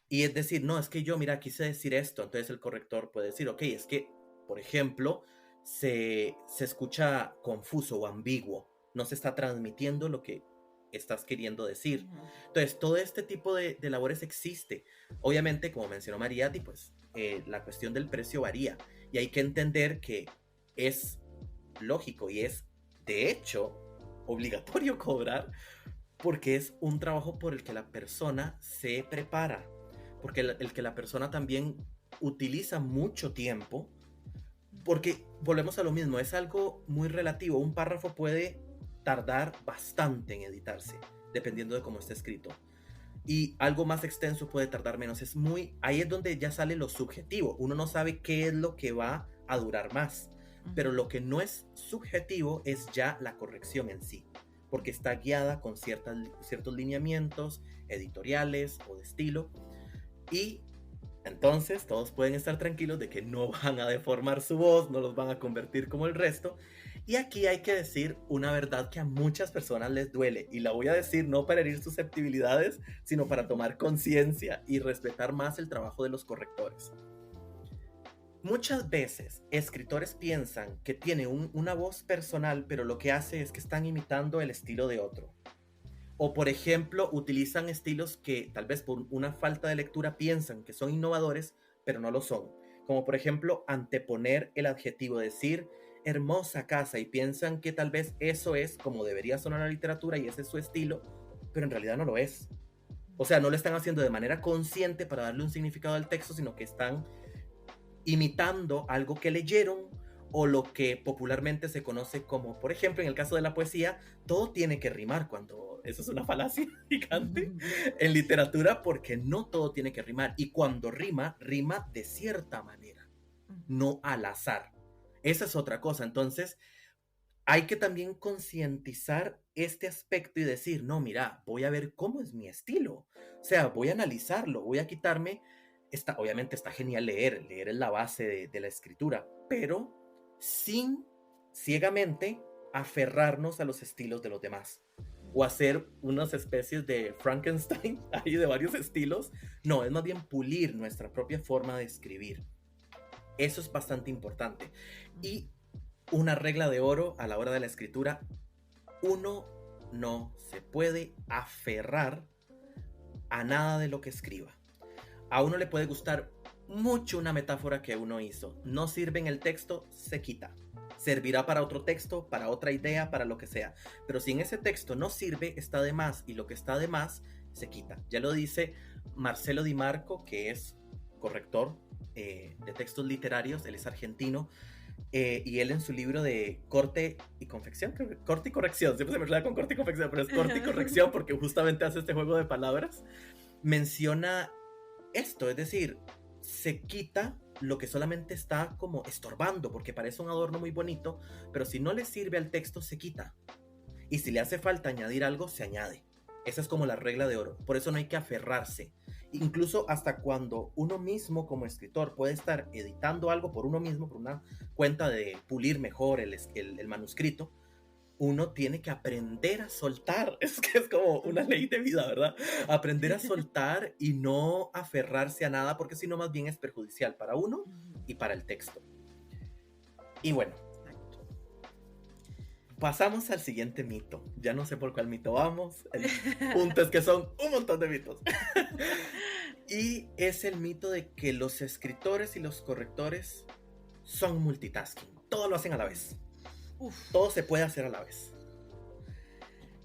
Y es decir, no, es que yo, mira, quise decir esto, entonces el corrector puede decir, ok, es que, por ejemplo, se escucha confuso o ambiguo, no se está transmitiendo lo que estás queriendo decir. Ujú. Entonces, todo este tipo de labores existe. Obviamente, como mencionó Mariatti, pues la cuestión del precio varía y hay que entender que es lógico y es, de hecho, obligatorio cobrar porque es un trabajo por el que la persona se prepara, porque el que la persona también utiliza mucho tiempo, porque volvemos a lo mismo, es algo muy relativo. Un párrafo puede tardar bastante en editarse, dependiendo de cómo esté escrito. Y algo más extenso puede tardar menos. Ahí es donde ya sale lo subjetivo. Uno no sabe qué es lo que va a durar más. Pero lo que no es subjetivo es ya la corrección en sí, porque está guiada con ciertos lineamientos editoriales o de estilo. Y entonces todos pueden estar tranquilos de que no van a deformar su voz, no los van a convertir como el resto. Y aquí hay que decir una verdad que a muchas personas les duele, y la voy a decir no para herir susceptibilidades, sino para tomar conciencia y respetar más el trabajo de los correctores. Muchas veces escritores piensan que tiene una voz personal, pero lo que hace es que están imitando el estilo de otro. O por ejemplo, utilizan estilos que tal vez por una falta de lectura piensan que son innovadores, pero no lo son. Como por ejemplo, anteponer el adjetivo, decir hermosa casa, y piensan que tal vez eso es como debería sonar la literatura y ese es su estilo, pero en realidad no lo es. O sea, no lo están haciendo de manera consciente para darle un significado al texto, sino que están imitando algo que leyeron o lo que popularmente se conoce como, por ejemplo, en el caso de la poesía, todo tiene que rimar, cuando eso es una falacia gigante en literatura, porque no todo tiene que rimar, y cuando rima, rima de cierta manera, no al azar. Esa es otra cosa. Entonces, hay que también concientizar este aspecto y decir, no, mira, voy a ver cómo es mi estilo. O sea, voy a analizarlo, voy a quitarme. Obviamente está genial leer es la base de la escritura, pero sin ciegamente aferrarnos a los estilos de los demás o hacer unas especies de Frankenstein ahí de varios estilos. No, es más bien pulir nuestra propia forma de escribir. Eso es bastante importante. Y una regla de oro a la hora de la escritura: uno no se puede aferrar a nada de lo que escriba. A uno le puede gustar mucho una metáfora que uno hizo, no sirve en el texto, se quita. Servirá para otro texto, para otra idea, para lo que sea. Pero si en ese texto no sirve, está de más, y lo que está de más se quita. Ya lo dice Marcelo Di Marco, que es corrector de textos literarios, él es argentino, y él en su libro de Corte y Confección, Corte y Corrección, siempre se me relaciona con Corte y Confección, pero es Corte y Corrección porque justamente hace este juego de palabras, menciona esto, es decir, se quita lo que solamente está como estorbando, porque parece un adorno muy bonito, pero si no le sirve al texto, se quita. Y si le hace falta añadir algo, se añade. Esa es como la regla de oro. Por eso no hay que aferrarse. Incluso hasta cuando uno mismo como escritor puede estar editando algo por uno mismo, por una cuenta de pulir mejor el manuscrito, uno tiene que aprender a soltar. Es que es como una ley de vida, ¿verdad? Aprender a soltar y no aferrarse a nada, porque si no más bien es perjudicial para uno y para el texto. Y bueno, pasamos al siguiente mito. Ya no sé por cuál mito vamos. El punto es que son un montón de mitos. Y es el mito de que los escritores y los correctores son multitasking. Todo lo hacen a la vez. Todo se puede hacer a la vez.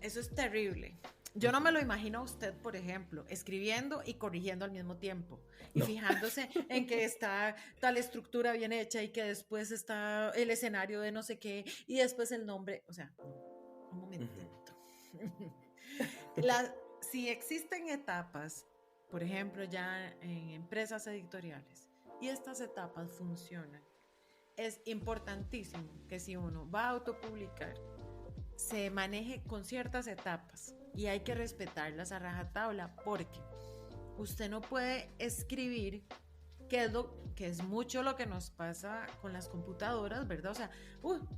Eso es terrible. Yo no me lo imagino a usted, por ejemplo, escribiendo y corrigiendo al mismo tiempo. Y fijándose en que está tal estructura bien hecha y que después está el escenario de no sé qué y después el nombre. O sea, un momentito. Si existen etapas, por ejemplo, ya en empresas editoriales, y estas etapas funcionan, es importantísimo que si uno va a autopublicar, se maneje con ciertas etapas y hay que respetarlas a rajatabla, porque usted no puede escribir, que es mucho lo que nos pasa con las computadoras, ¿verdad? O sea,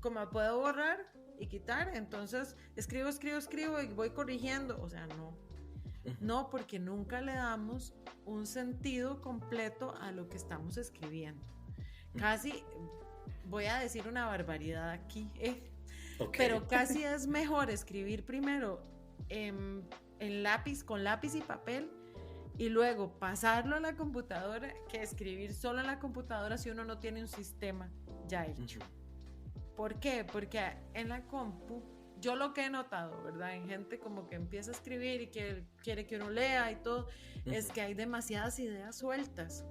como puedo borrar y quitar, entonces escribo y voy corrigiendo. O sea, no. No, porque nunca le damos un sentido completo a lo que estamos escribiendo. Casi, voy a decir una barbaridad aquí, pero casi es mejor escribir primero en lápiz, con lápiz y papel, y luego pasarlo a la computadora, que escribir solo en la computadora si uno no tiene un sistema ya hecho. ¿Por qué? Porque en la compu, yo lo que he notado, ¿verdad? En gente como que empieza a escribir y que quiere que uno lea y todo, es que hay demasiadas ideas sueltas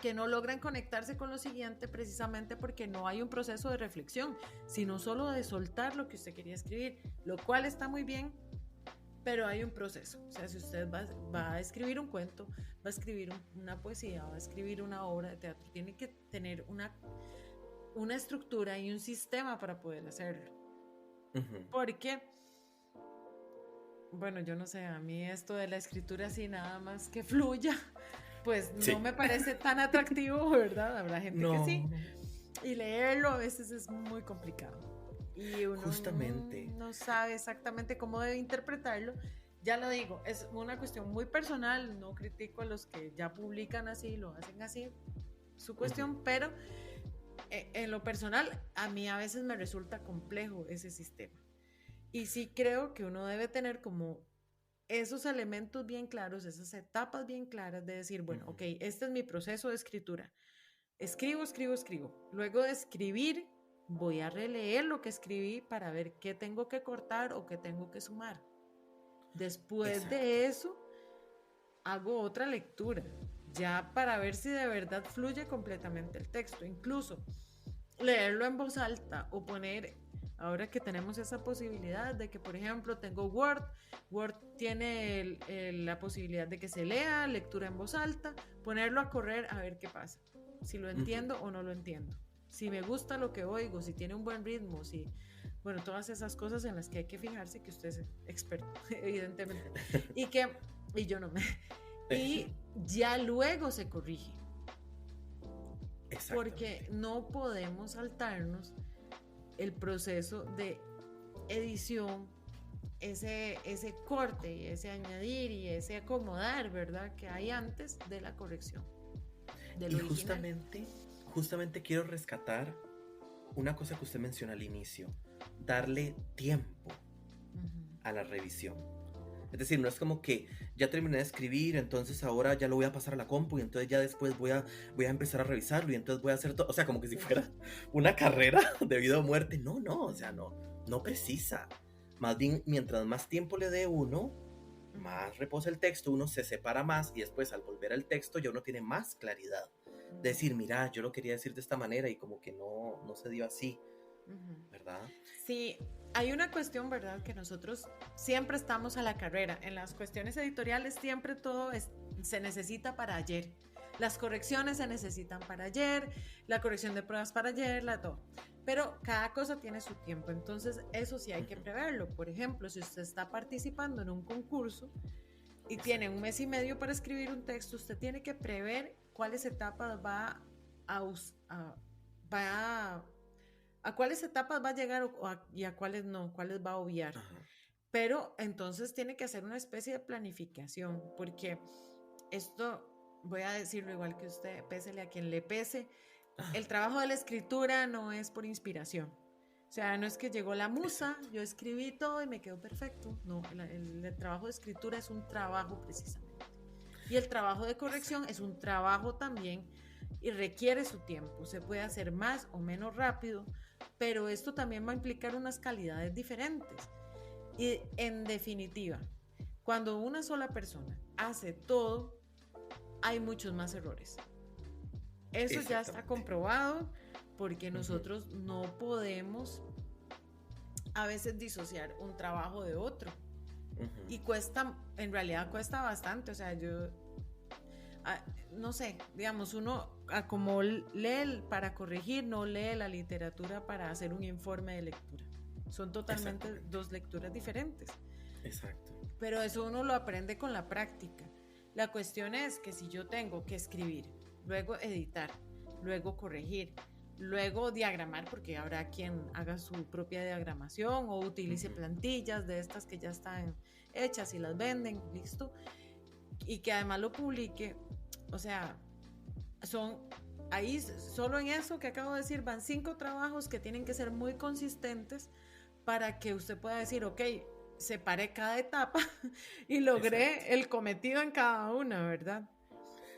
que no logran conectarse con lo siguiente, precisamente porque no hay un proceso de reflexión, sino solo de soltar lo que usted quería escribir, lo cual está muy bien, pero hay un proceso. O sea, si usted va a escribir un cuento, va a escribir una poesía, va a escribir una obra de teatro, tiene que tener una estructura y un sistema para poder hacerlo. Porque, bueno, yo no sé, a mí esto de la escritura así nada más que fluya, pues no me parece tan atractivo, ¿verdad? Habrá gente que sí. Y leerlo a veces es muy complicado. Y uno justamente no sabe exactamente cómo debe interpretarlo. Ya lo digo, es una cuestión muy personal, no critico a los que ya publican así, lo hacen así, su cuestión, pero en lo personal, a mí a veces me resulta complejo ese sistema. Y sí creo que uno debe tener como esos elementos bien claros, esas etapas bien claras de decir, bueno, ok, este es mi proceso de escritura. Escribo. Luego de escribir, voy a releer lo que escribí para ver qué tengo que cortar o qué tengo que sumar. Después de eso, hago otra lectura, ya para ver si de verdad fluye completamente el texto. Incluso leerlo en voz alta o poner, ahora que tenemos esa posibilidad de que, por ejemplo, tengo Word tiene la posibilidad de que se lea, lectura en voz alta, ponerlo a correr a ver qué pasa, si lo entiendo o no lo entiendo, si me gusta lo que oigo, si tiene un buen ritmo, si, bueno, todas esas cosas en las que hay que fijarse, que usted es experto, evidentemente, y yo no me... Y ya luego se corrige. Porque no podemos saltarnos el proceso de edición, ese corte y ese añadir y ese acomodar, ¿verdad? Que hay antes de la corrección. Y justamente quiero rescatar una cosa que usted menciona al inicio, darle tiempo a la revisión. Es decir, no es como que ya terminé de escribir, entonces ahora ya lo voy a pasar a la compu y entonces ya después voy a empezar a revisarlo y entonces voy a hacer todo. O sea, como que si fuera una carrera de vida o muerte. No, o sea, no precisa. Más bien, mientras más tiempo le dé uno, más reposa el texto, uno se separa más y después al volver al texto ya uno tiene más claridad. Decir, mira, yo lo quería decir de esta manera y como que no se dio así, ¿verdad? Sí, hay una cuestión, ¿verdad? Que nosotros siempre estamos a la carrera. En las cuestiones editoriales siempre todo se necesita para ayer. Las correcciones se necesitan para ayer, la corrección de pruebas para ayer, todo. Pero cada cosa tiene su tiempo, entonces eso sí hay que preverlo. Por ejemplo, si usted está participando en un concurso y tiene 1 mes y medio para escribir un texto, usted tiene que prever cuáles etapas a cuáles etapas va a llegar y a cuáles no, cuáles va a obviar. Pero entonces tiene que hacer una especie de planificación, porque esto, voy a decirlo igual que usted, pésele a quien le pese, el trabajo de la escritura no es por inspiración. O sea, no es que llegó la musa, yo escribí todo y me quedó perfecto. No, el trabajo de escritura es un trabajo precisamente. Y el trabajo de corrección es un trabajo también y requiere su tiempo. Se puede hacer más o menos rápido, pero esto también va a implicar unas calidades diferentes. Y en definitiva, cuando una sola persona hace todo, hay muchos más errores. Eso ya está comprobado, porque nosotros no podemos a veces disociar un trabajo de otro. Y en realidad cuesta bastante. O sea, yo no sé, digamos, uno como lee para corregir, no lee la literatura para hacer un informe de lectura. Son totalmente dos lecturas diferentes. Exacto. Pero eso uno lo aprende con la práctica. La cuestión es que si yo tengo que escribir, luego editar, luego corregir, Luego diagramar, porque habrá quien haga su propia diagramación o utilice plantillas de estas que ya están hechas y las venden, listo. Y que además lo publique. O sea, ahí solo en eso que acabo de decir van 5 trabajos que tienen que ser muy consistentes para que usted pueda decir, ok, separé cada etapa y logré Exacto. El cometido en cada una, ¿verdad?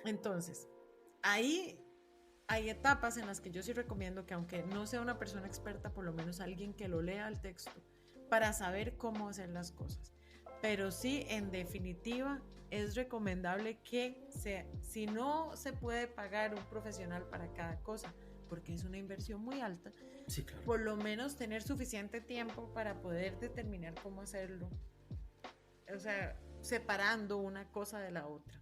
Entonces, ahí hay etapas en las que yo sí recomiendo que, aunque no sea una persona experta, por lo menos alguien que lo lea el texto para saber cómo hacer las cosas. Pero sí, en definitiva, es recomendable que si no se puede pagar un profesional para cada cosa, porque es una inversión muy alta, sí, claro. Por lo menos tener suficiente tiempo para poder determinar cómo hacerlo. O sea, separando una cosa de la otra.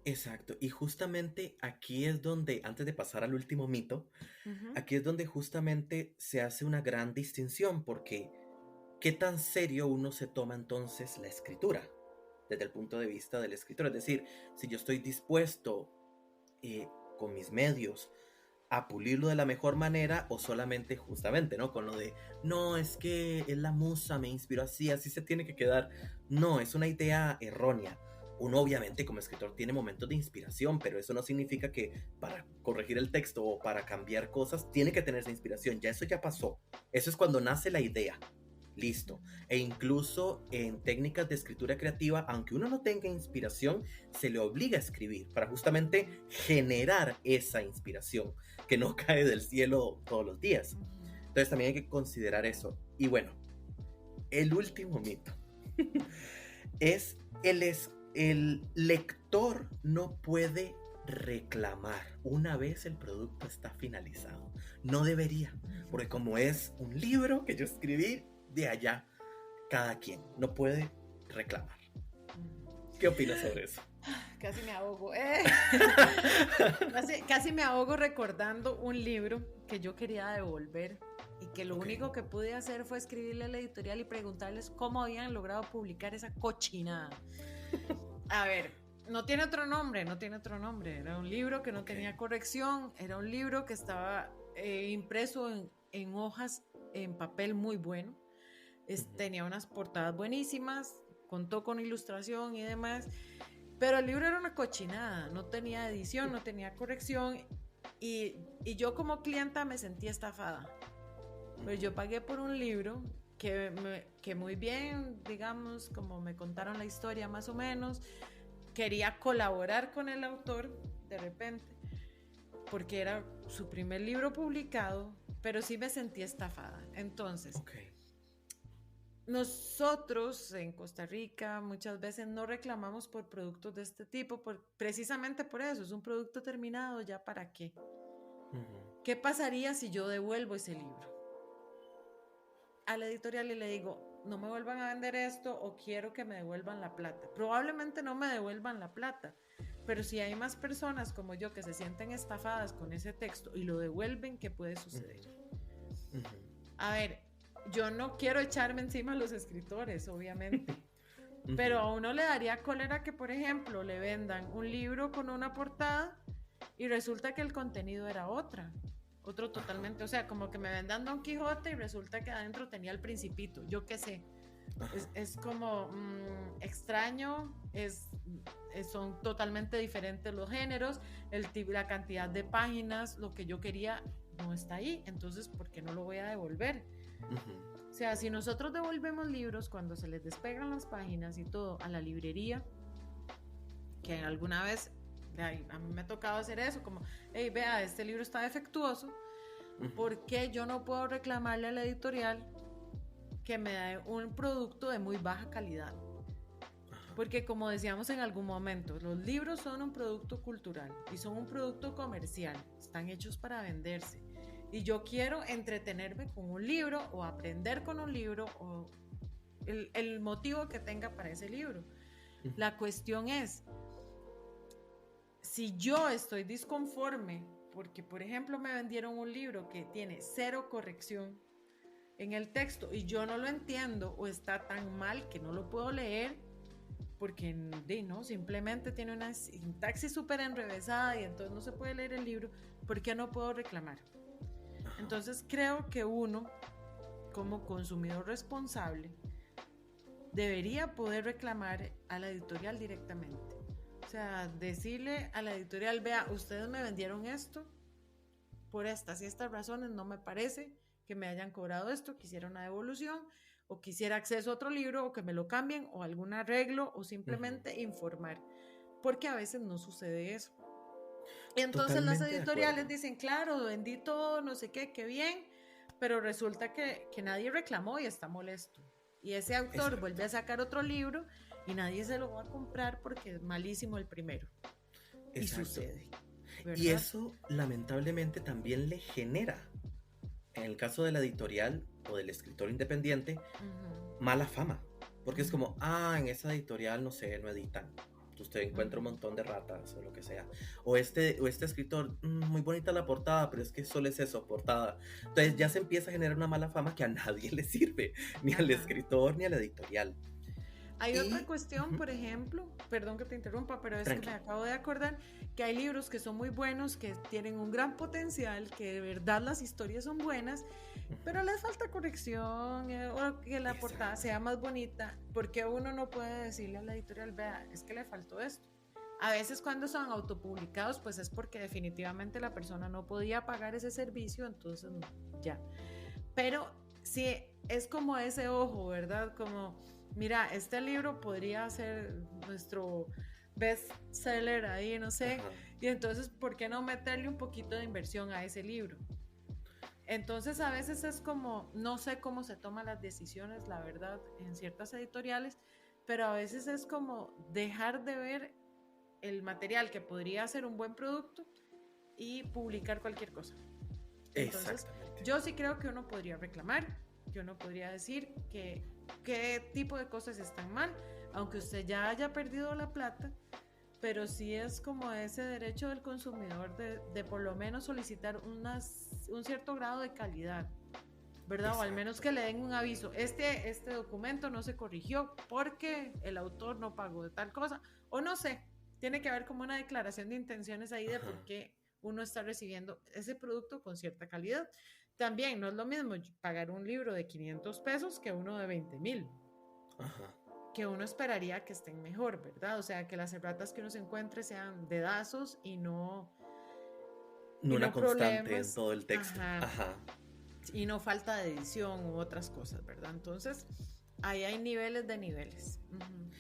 Exacto, y justamente aquí es donde, antes de pasar al último mito, aquí es donde justamente se hace una gran distinción, porque ¿qué tan serio uno se toma entonces la escritura? Desde el punto de vista del escritor, es decir, si yo estoy dispuesto con mis medios a pulirlo de la mejor manera, o solamente justamente, ¿no? Con lo de, no, es que la musa me inspiró así se tiene que quedar. No, es una idea errónea. Uno obviamente como escritor tiene momentos de inspiración, pero eso no significa que para corregir el texto o para cambiar cosas tiene que tener esa inspiración. Ya eso ya pasó. Eso es cuando nace la idea. Listo. E incluso en técnicas de escritura creativa, aunque uno no tenga inspiración, se le obliga a escribir para justamente generar esa inspiración que no cae del cielo todos los días. Entonces también hay que considerar eso. Y bueno, el último mito es el lector no puede reclamar una vez el producto está finalizado. No debería, porque como es un libro que yo escribí, de allá cada quien no puede reclamar. ¿Qué opinas sobre eso? Casi me ahogo. Casi me ahogo recordando un libro que yo quería devolver y que lo único que pude hacer fue escribirle a la editorial y preguntarles cómo habían logrado publicar esa cochinada. A ver, no tiene otro nombre. Era un libro que no tenía corrección, era un libro que estaba impreso en hojas en papel muy bueno. Tenía unas portadas buenísimas, contó con ilustración y demás, pero el libro era una cochinada, no tenía edición, no tenía corrección y yo como clienta me sentí estafada. Pero yo pagué por un libro que muy bien, digamos, como me contaron la historia más o menos, quería colaborar con el autor de repente, porque era su primer libro publicado, pero sí me sentí estafada. Entonces, nosotros en Costa Rica muchas veces no reclamamos por productos de este tipo, precisamente por eso, es un producto terminado, ¿ya para qué? ¿Qué pasaría si yo devuelvo ese libro a la editorial y le digo, no me vuelvan a vender esto o quiero que me devuelvan la plata? Probablemente no me devuelvan la plata, pero si hay más personas como yo que se sienten estafadas con ese texto y lo devuelven, ¿qué puede suceder? A ver, yo no quiero echarme encima a los escritores, obviamente, pero a uno le daría cólera que, por ejemplo, le vendan un libro con una portada y resulta que el contenido era otro totalmente, o sea, como que me vendan Don Quijote y resulta que adentro tenía el Principito, yo qué sé. Es como extraño, son totalmente diferentes los géneros, la cantidad de páginas, lo que yo quería no está ahí, entonces ¿por qué no lo voy a devolver? O sea, si nosotros devolvemos libros cuando se les despegan las páginas y todo a la librería, que alguna vez a mí me ha tocado hacer eso, como, hey, vea, este libro está defectuoso, ¿por qué yo no puedo reclamarle a la editorial que me dé un producto de muy baja calidad? Porque como decíamos en algún momento, los libros son un producto cultural y son un producto comercial, están hechos para venderse. Y yo quiero entretenerme con un libro o aprender con un libro o el motivo que tenga para ese libro. La cuestión es, si yo estoy disconforme porque, por ejemplo, me vendieron un libro que tiene 0 corrección en el texto y yo no lo entiendo o está tan mal que no lo puedo leer porque no, simplemente tiene una sintaxis súper enrevesada y entonces no se puede leer el libro, ¿por qué no puedo reclamar? Entonces creo que uno, como consumidor responsable, debería poder reclamar a la editorial directamente. O sea, decirle a la editorial, vea, ustedes me vendieron esto por estas y estas razones, no me parece que me hayan cobrado esto, quisiera una devolución o quisiera acceso a otro libro o que me lo cambien o algún arreglo o simplemente informar, porque a veces no sucede eso. Y entonces las Totalmente de editoriales acuerdo. dicen, claro, vendí todo, no sé qué, qué bien, pero resulta que nadie reclamó y está molesto. Y ese autor vuelve a Exacto, sacar otro libro y nadie se lo va a comprar porque es malísimo el primero. Y exacto. sucede, Y ¿verdad? eso lamentablemente también le genera, en el caso de la editorial o del escritor independiente, Uh-huh, mala fama. Porque es como, uh-huh, en esa editorial, no sé, no editan. Usted encuentra un uh-huh. montón de ratas o lo que sea. O este escritor, muy bonita la portada, pero es que solo es eso, portada. Entonces ya se empieza a generar una mala fama que a nadie le sirve, ni al Ajá. escritor ni a la editorial. Hay otra Y, cuestión, por ejemplo, perdón que te interrumpa, pero es que me tranqui, acabo de acordar que hay libros que son muy buenos, que tienen un gran potencial, que de verdad las historias son buenas, pero les falta corrección o que la portada exacto. sea más bonita, porque uno no puede decirle a la editorial, vea, es que le faltó esto. A veces cuando son autopublicados, pues es porque definitivamente la persona no podía pagar ese servicio, entonces ya. Pero sí, es como ese ojo, ¿verdad? Como, mira, este libro podría ser nuestro best seller ahí, no sé, Ajá. y entonces, ¿por qué no meterle un poquito de inversión a ese libro? Entonces, a veces es como, no sé cómo se toman las decisiones, la verdad, en ciertas editoriales, pero a veces es como dejar de ver el material que podría ser un buen producto y publicar cualquier cosa. Entonces, Exactamente. yo sí creo que uno podría reclamar, que uno podría decir que qué tipo de cosas están mal, aunque usted ya haya perdido la plata, pero sí es como ese derecho del consumidor de por lo menos solicitar un cierto grado de calidad, ¿verdad? O al menos Exacto. que le den un aviso. Este documento no se corrigió porque el autor no pagó de tal cosa, o no sé, tiene que haber como una declaración de intenciones ahí de Ajá. por qué uno está recibiendo ese producto con cierta calidad. También no es lo mismo pagar un libro de 500 pesos que uno de 20,000, Ajá. que uno esperaría que estén mejor, ¿verdad? O sea, que las erratas que uno se encuentre sean dedazos No y una no constante en problemas, todo el texto. ajá, Ajá. y no falta de edición u otras cosas, ¿verdad? Entonces, ahí hay niveles de niveles. Uh-huh.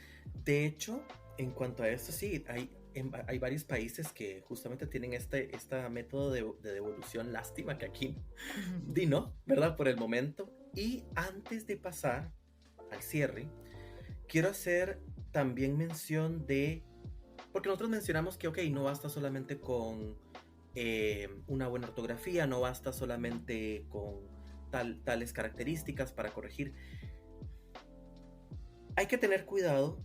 De hecho, en cuanto a esto, sí, hay varios países que justamente tienen este método de devolución. Lástima que aquí, di no, ¿verdad? Por el momento. Y antes de pasar al cierre, quiero hacer también mención de, porque nosotros mencionamos que, ok, no basta solamente con una buena ortografía, no basta solamente con tales características para corregir. Hay que tener cuidado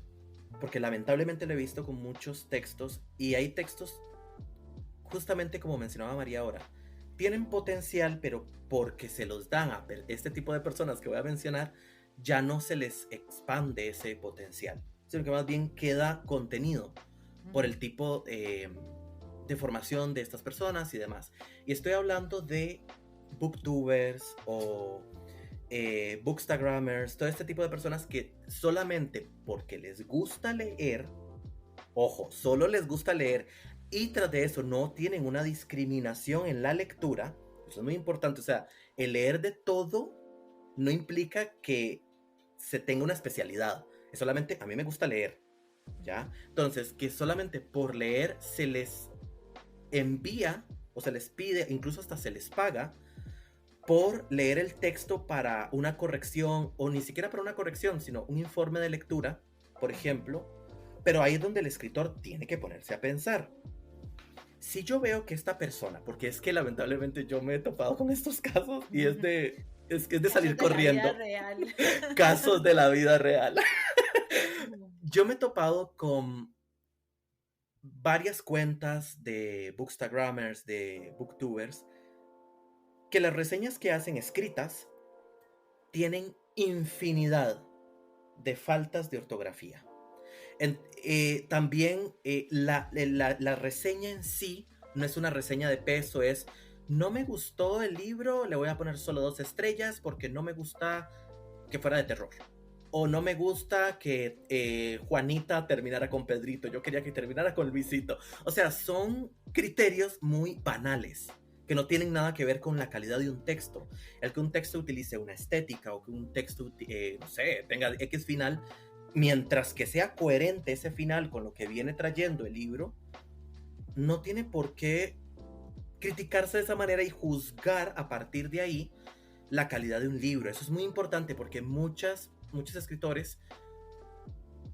porque lamentablemente lo he visto con muchos textos y hay textos, justamente como mencionaba María ahora, tienen potencial, pero porque se los dan a este tipo de personas que voy a mencionar, ya no se les expande ese potencial, sino que más bien queda contenido por el Uh-huh. tipo de formación de estas personas y demás. Y estoy hablando de booktubers o bookstagrammers, todo este tipo de personas que solamente porque les gusta leer, ojo, solo les gusta leer y tras de eso no tienen una discriminación en la lectura, eso es muy importante, o sea, el leer de todo no implica que se tenga una especialidad, es solamente a mí me gusta leer, ¿ya? Entonces, que solamente por leer se les envía o se les pide, incluso hasta se les paga por leer el texto para una corrección, o ni siquiera para una corrección, sino un informe de lectura, por ejemplo, pero ahí es donde el escritor tiene que ponerse a pensar. Si yo veo que esta persona, porque es que lamentablemente yo me he topado con estos casos y Uh-huh. es de Casos salir de la vida corriendo, real. casos de la vida real. Uh-huh. Yo me he topado con varias cuentas de bookstagrammers, de booktubers, que las reseñas que hacen escritas tienen infinidad de faltas de ortografía. También la reseña en sí no es una reseña de peso, es no me gustó el libro, le voy a poner solo 2 estrellas porque no me gusta que fuera de terror. O no me gusta que Juanita terminara con Pedrito, yo quería que terminara con Luisito. O sea, son criterios muy banales, que no tienen nada que ver con la calidad de un texto. El que un texto utilice una estética o que un texto, no sé, tenga X final, mientras que sea coherente ese final con lo que viene trayendo el libro, no tiene por qué criticarse de esa manera y juzgar a partir de ahí la calidad de un libro. Eso es muy importante porque muchos escritores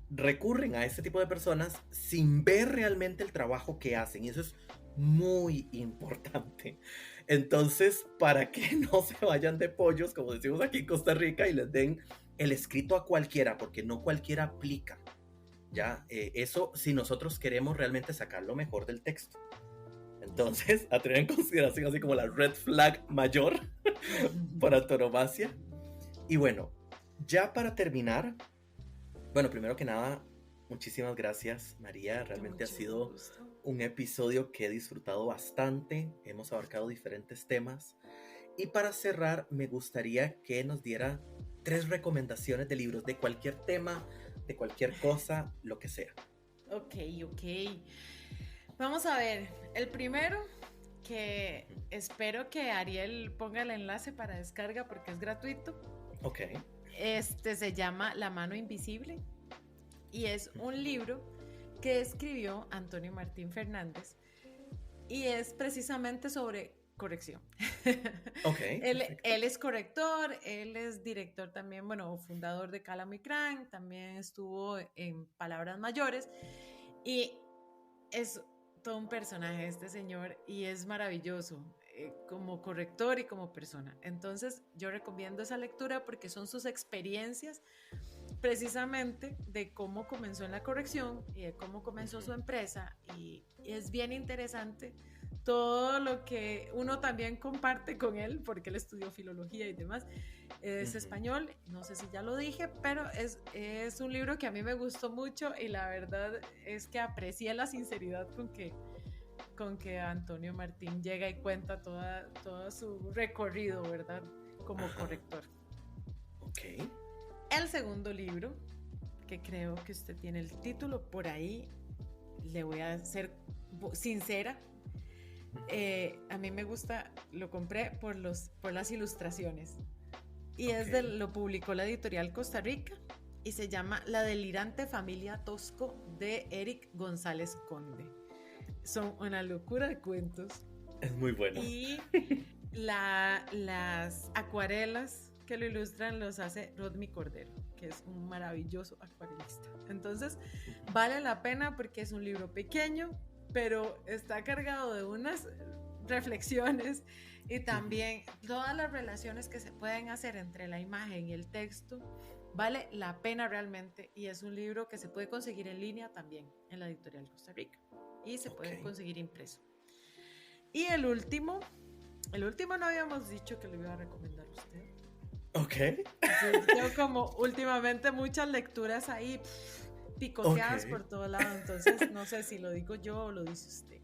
recurren a este tipo de personas sin ver realmente el trabajo que hacen, y eso es muy importante. Entonces, para que no se vayan de pollos, como decimos aquí en Costa Rica, y les den el escrito a cualquiera, porque no cualquiera aplica. Ya, eso si nosotros queremos realmente sacar lo mejor del texto. Entonces, a tener en consideración así como la red flag mayor por antonomasia. Y bueno, ya para terminar, bueno, primero que nada, muchísimas gracias, María. Realmente ha sido un episodio que he disfrutado bastante. Hemos abarcado diferentes temas. Y para cerrar, me gustaría que nos diera 3 recomendaciones de libros de cualquier tema, de cualquier cosa, lo que sea. Ok. Vamos a ver, el primero, que espero que Ariel ponga el enlace para descarga porque es gratuito. Ok. Se llama La mano invisible y es un libro que escribió Antonio Martín Fernández y es precisamente sobre corrección. Ok. Él es corrector, él es director también, bueno, fundador de Calamo y Cran, también estuvo en Palabras Mayores y es todo un personaje este señor y es maravilloso como corrector y como persona. Entonces yo recomiendo esa lectura porque son sus experiencias precisamente de cómo comenzó en la corrección y de cómo comenzó su empresa, y es bien interesante todo lo que uno también comparte con él porque él estudió filología y demás. Es español, no sé si ya lo dije, pero es un libro que a mí me gustó mucho y la verdad es que aprecié la sinceridad con que Antonio Martín llega y cuenta todo su recorrido, ¿verdad? Como corrector. Ok. El segundo libro, que creo que usted tiene el título por ahí, le voy a ser sincera. A mí me gusta, lo compré por las ilustraciones y lo publicó la editorial Costa Rica y se llama La delirante familia Tosco de Eric González Conde. Son una locura de cuentos. Es muy bueno. Y las acuarelas que lo ilustran los hace Rodney Cordero, que es un maravilloso acuarelista. Entonces vale la pena porque es un libro pequeño, pero está cargado de unas reflexiones y también todas las relaciones que se pueden hacer entre la imagen y el texto. Vale la pena realmente, y es un libro que se puede conseguir en línea también en la editorial Costa Rica y se puede conseguir impreso. Y el último no habíamos dicho que lo iba a recomendar a usted. Ok. Tengo como últimamente muchas lecturas ahí picoteadas por todo lado, entonces no sé si lo digo yo o lo dice usted.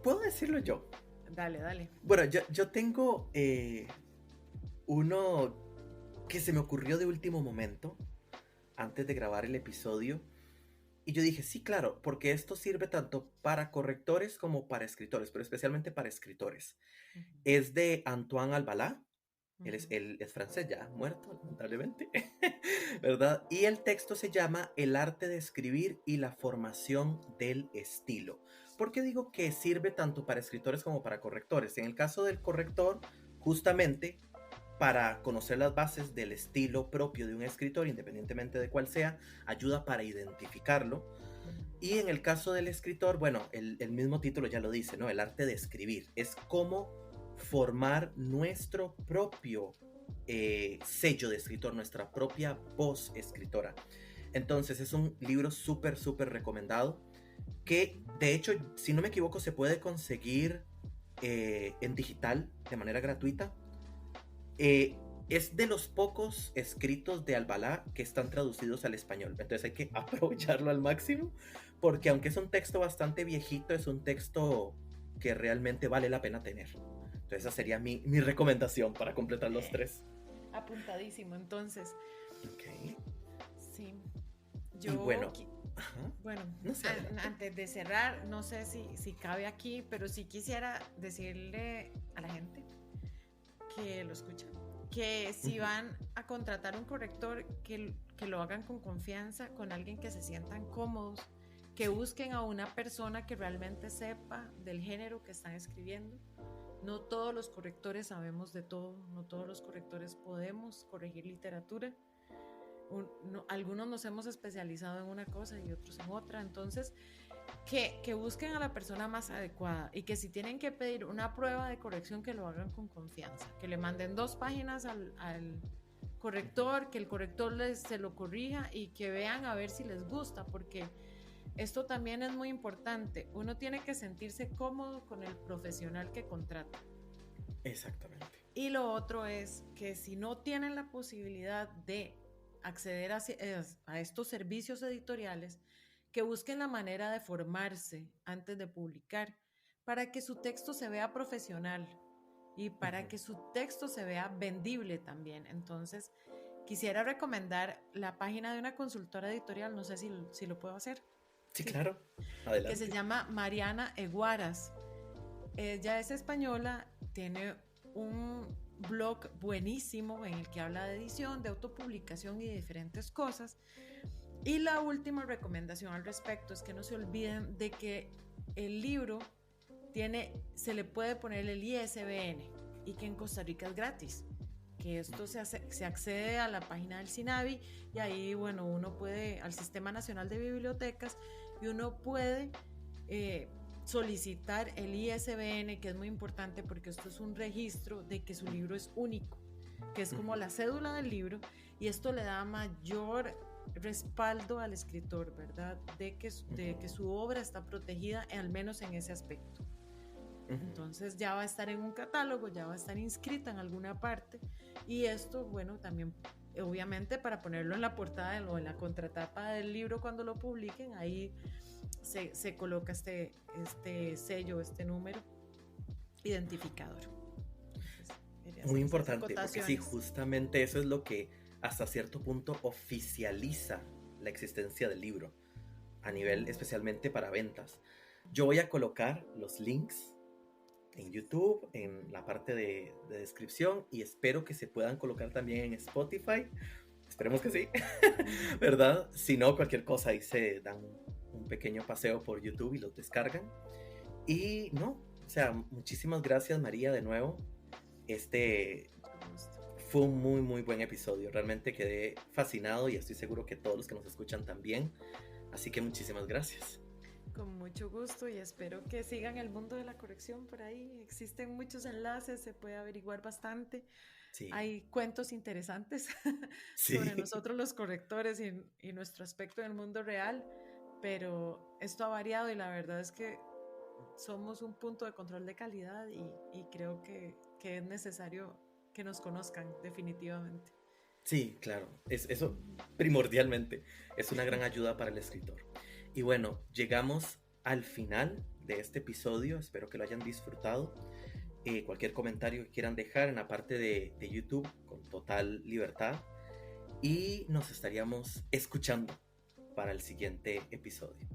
¿Puedo decirlo yo? Dale. Bueno, yo tengo uno que se me ocurrió de último momento, antes de grabar el episodio, y yo dije, sí, claro, porque esto sirve tanto para correctores como para escritores, pero especialmente para escritores. Es de Antoine Albalá. Él es francés, ya muerto, lamentablemente, ¿verdad? Y el texto se llama El arte de escribir y la formación del estilo. ¿Por qué digo que sirve tanto para escritores como para correctores? En el caso del corrector, justamente para conocer las bases del estilo propio de un escritor, independientemente de cuál sea, ayuda para identificarlo. Y en el caso del escritor, bueno, el mismo título ya lo dice, ¿no? El arte de escribir. Es cómo formar nuestro propio sello de escritor, nuestra propia voz escritora. Entonces es un libro súper recomendado, que de hecho, si no me equivoco, se puede conseguir en digital de manera gratuita. Es de los pocos escritos de Albalá que están traducidos al español, entonces hay que aprovecharlo al máximo, porque aunque es un texto bastante viejito, es un texto que realmente vale la pena tener. Entonces esa sería mi recomendación para completar los 3. Apuntadísimo, entonces. Ok. Sí. Y bueno, ajá, bueno, no sé, antes de cerrar, no sé si cabe aquí, pero sí quisiera decirle a la gente que lo escucha, que si van a contratar un corrector, que lo hagan con confianza, con alguien que se sientan cómodos, que busquen a una persona que realmente sepa del género que están escribiendo. No todos los correctores sabemos de todo, no todos los correctores podemos corregir literatura. Algunos nos hemos especializado en una cosa y otros en otra, entonces que busquen a la persona más adecuada y que si tienen que pedir una prueba de corrección, que lo hagan con confianza, que le manden 2 páginas al corrector, que el corrector se lo corrija y que vean a ver si les gusta, porque esto también es muy importante. Uno tiene que sentirse cómodo con el profesional que contrata. Exactamente. Y lo otro es que si no tienen la posibilidad de acceder a estos servicios editoriales, que busquen la manera de formarse antes de publicar, para que su texto se vea profesional y para que su texto se vea vendible también. Entonces, quisiera recomendar la página de una consultora editorial, no sé si lo puedo hacer. Sí, claro. Adelante. Que se llama Mariana Eguaras. Ella es española, tiene un blog buenísimo en el que habla de edición, de autopublicación y de diferentes cosas. Y la última recomendación al respecto es que no se olviden de que el libro se le puede poner el ISBN y que en Costa Rica es gratis. Que esto se accede a la página del CINAVI y ahí, bueno, uno puede, al Sistema Nacional de Bibliotecas, y uno puede solicitar el ISBN, que es muy importante porque esto es un registro de que su libro es único, que es como la cédula del libro, y esto le da mayor respaldo al escritor, ¿verdad? De que su obra está protegida, al menos en ese aspecto. Entonces ya va a estar en un catálogo, ya va a estar inscrita en alguna parte, y esto, bueno, también obviamente para ponerlo en la portada o en la contratapa del libro cuando lo publiquen, ahí se coloca este sello, este número identificador. Entonces, muy importante, porque sí, justamente eso es lo que hasta cierto punto oficializa la existencia del libro, a nivel especialmente para ventas. Yo voy a colocar los links en YouTube, en la parte de descripción, y espero que se puedan colocar también en Spotify. Esperemos que sí, ¿verdad? Si no, cualquier cosa, ahí se dan un pequeño paseo por YouTube y los descargan. Y no, o sea, muchísimas gracias, María, de nuevo. Fue un muy, muy buen episodio. Realmente quedé fascinado y estoy seguro que todos los que nos escuchan también. Así que muchísimas gracias. Con mucho gusto, y espero que sigan el mundo de la corrección por ahí. Existen muchos enlaces, se puede averiguar bastante. Sí. Hay cuentos interesantes sobre nosotros los correctores y nuestro aspecto en el mundo real, pero esto ha variado y la verdad es que somos un punto de control de calidad y creo que es necesario que nos conozcan definitivamente. Sí, claro, eso primordialmente es una gran ayuda para el escritor. Y bueno, llegamos al final de este episodio, espero que lo hayan disfrutado. Cualquier comentario que quieran dejar en la parte de YouTube, con total libertad. Y nos estaríamos escuchando para el siguiente episodio.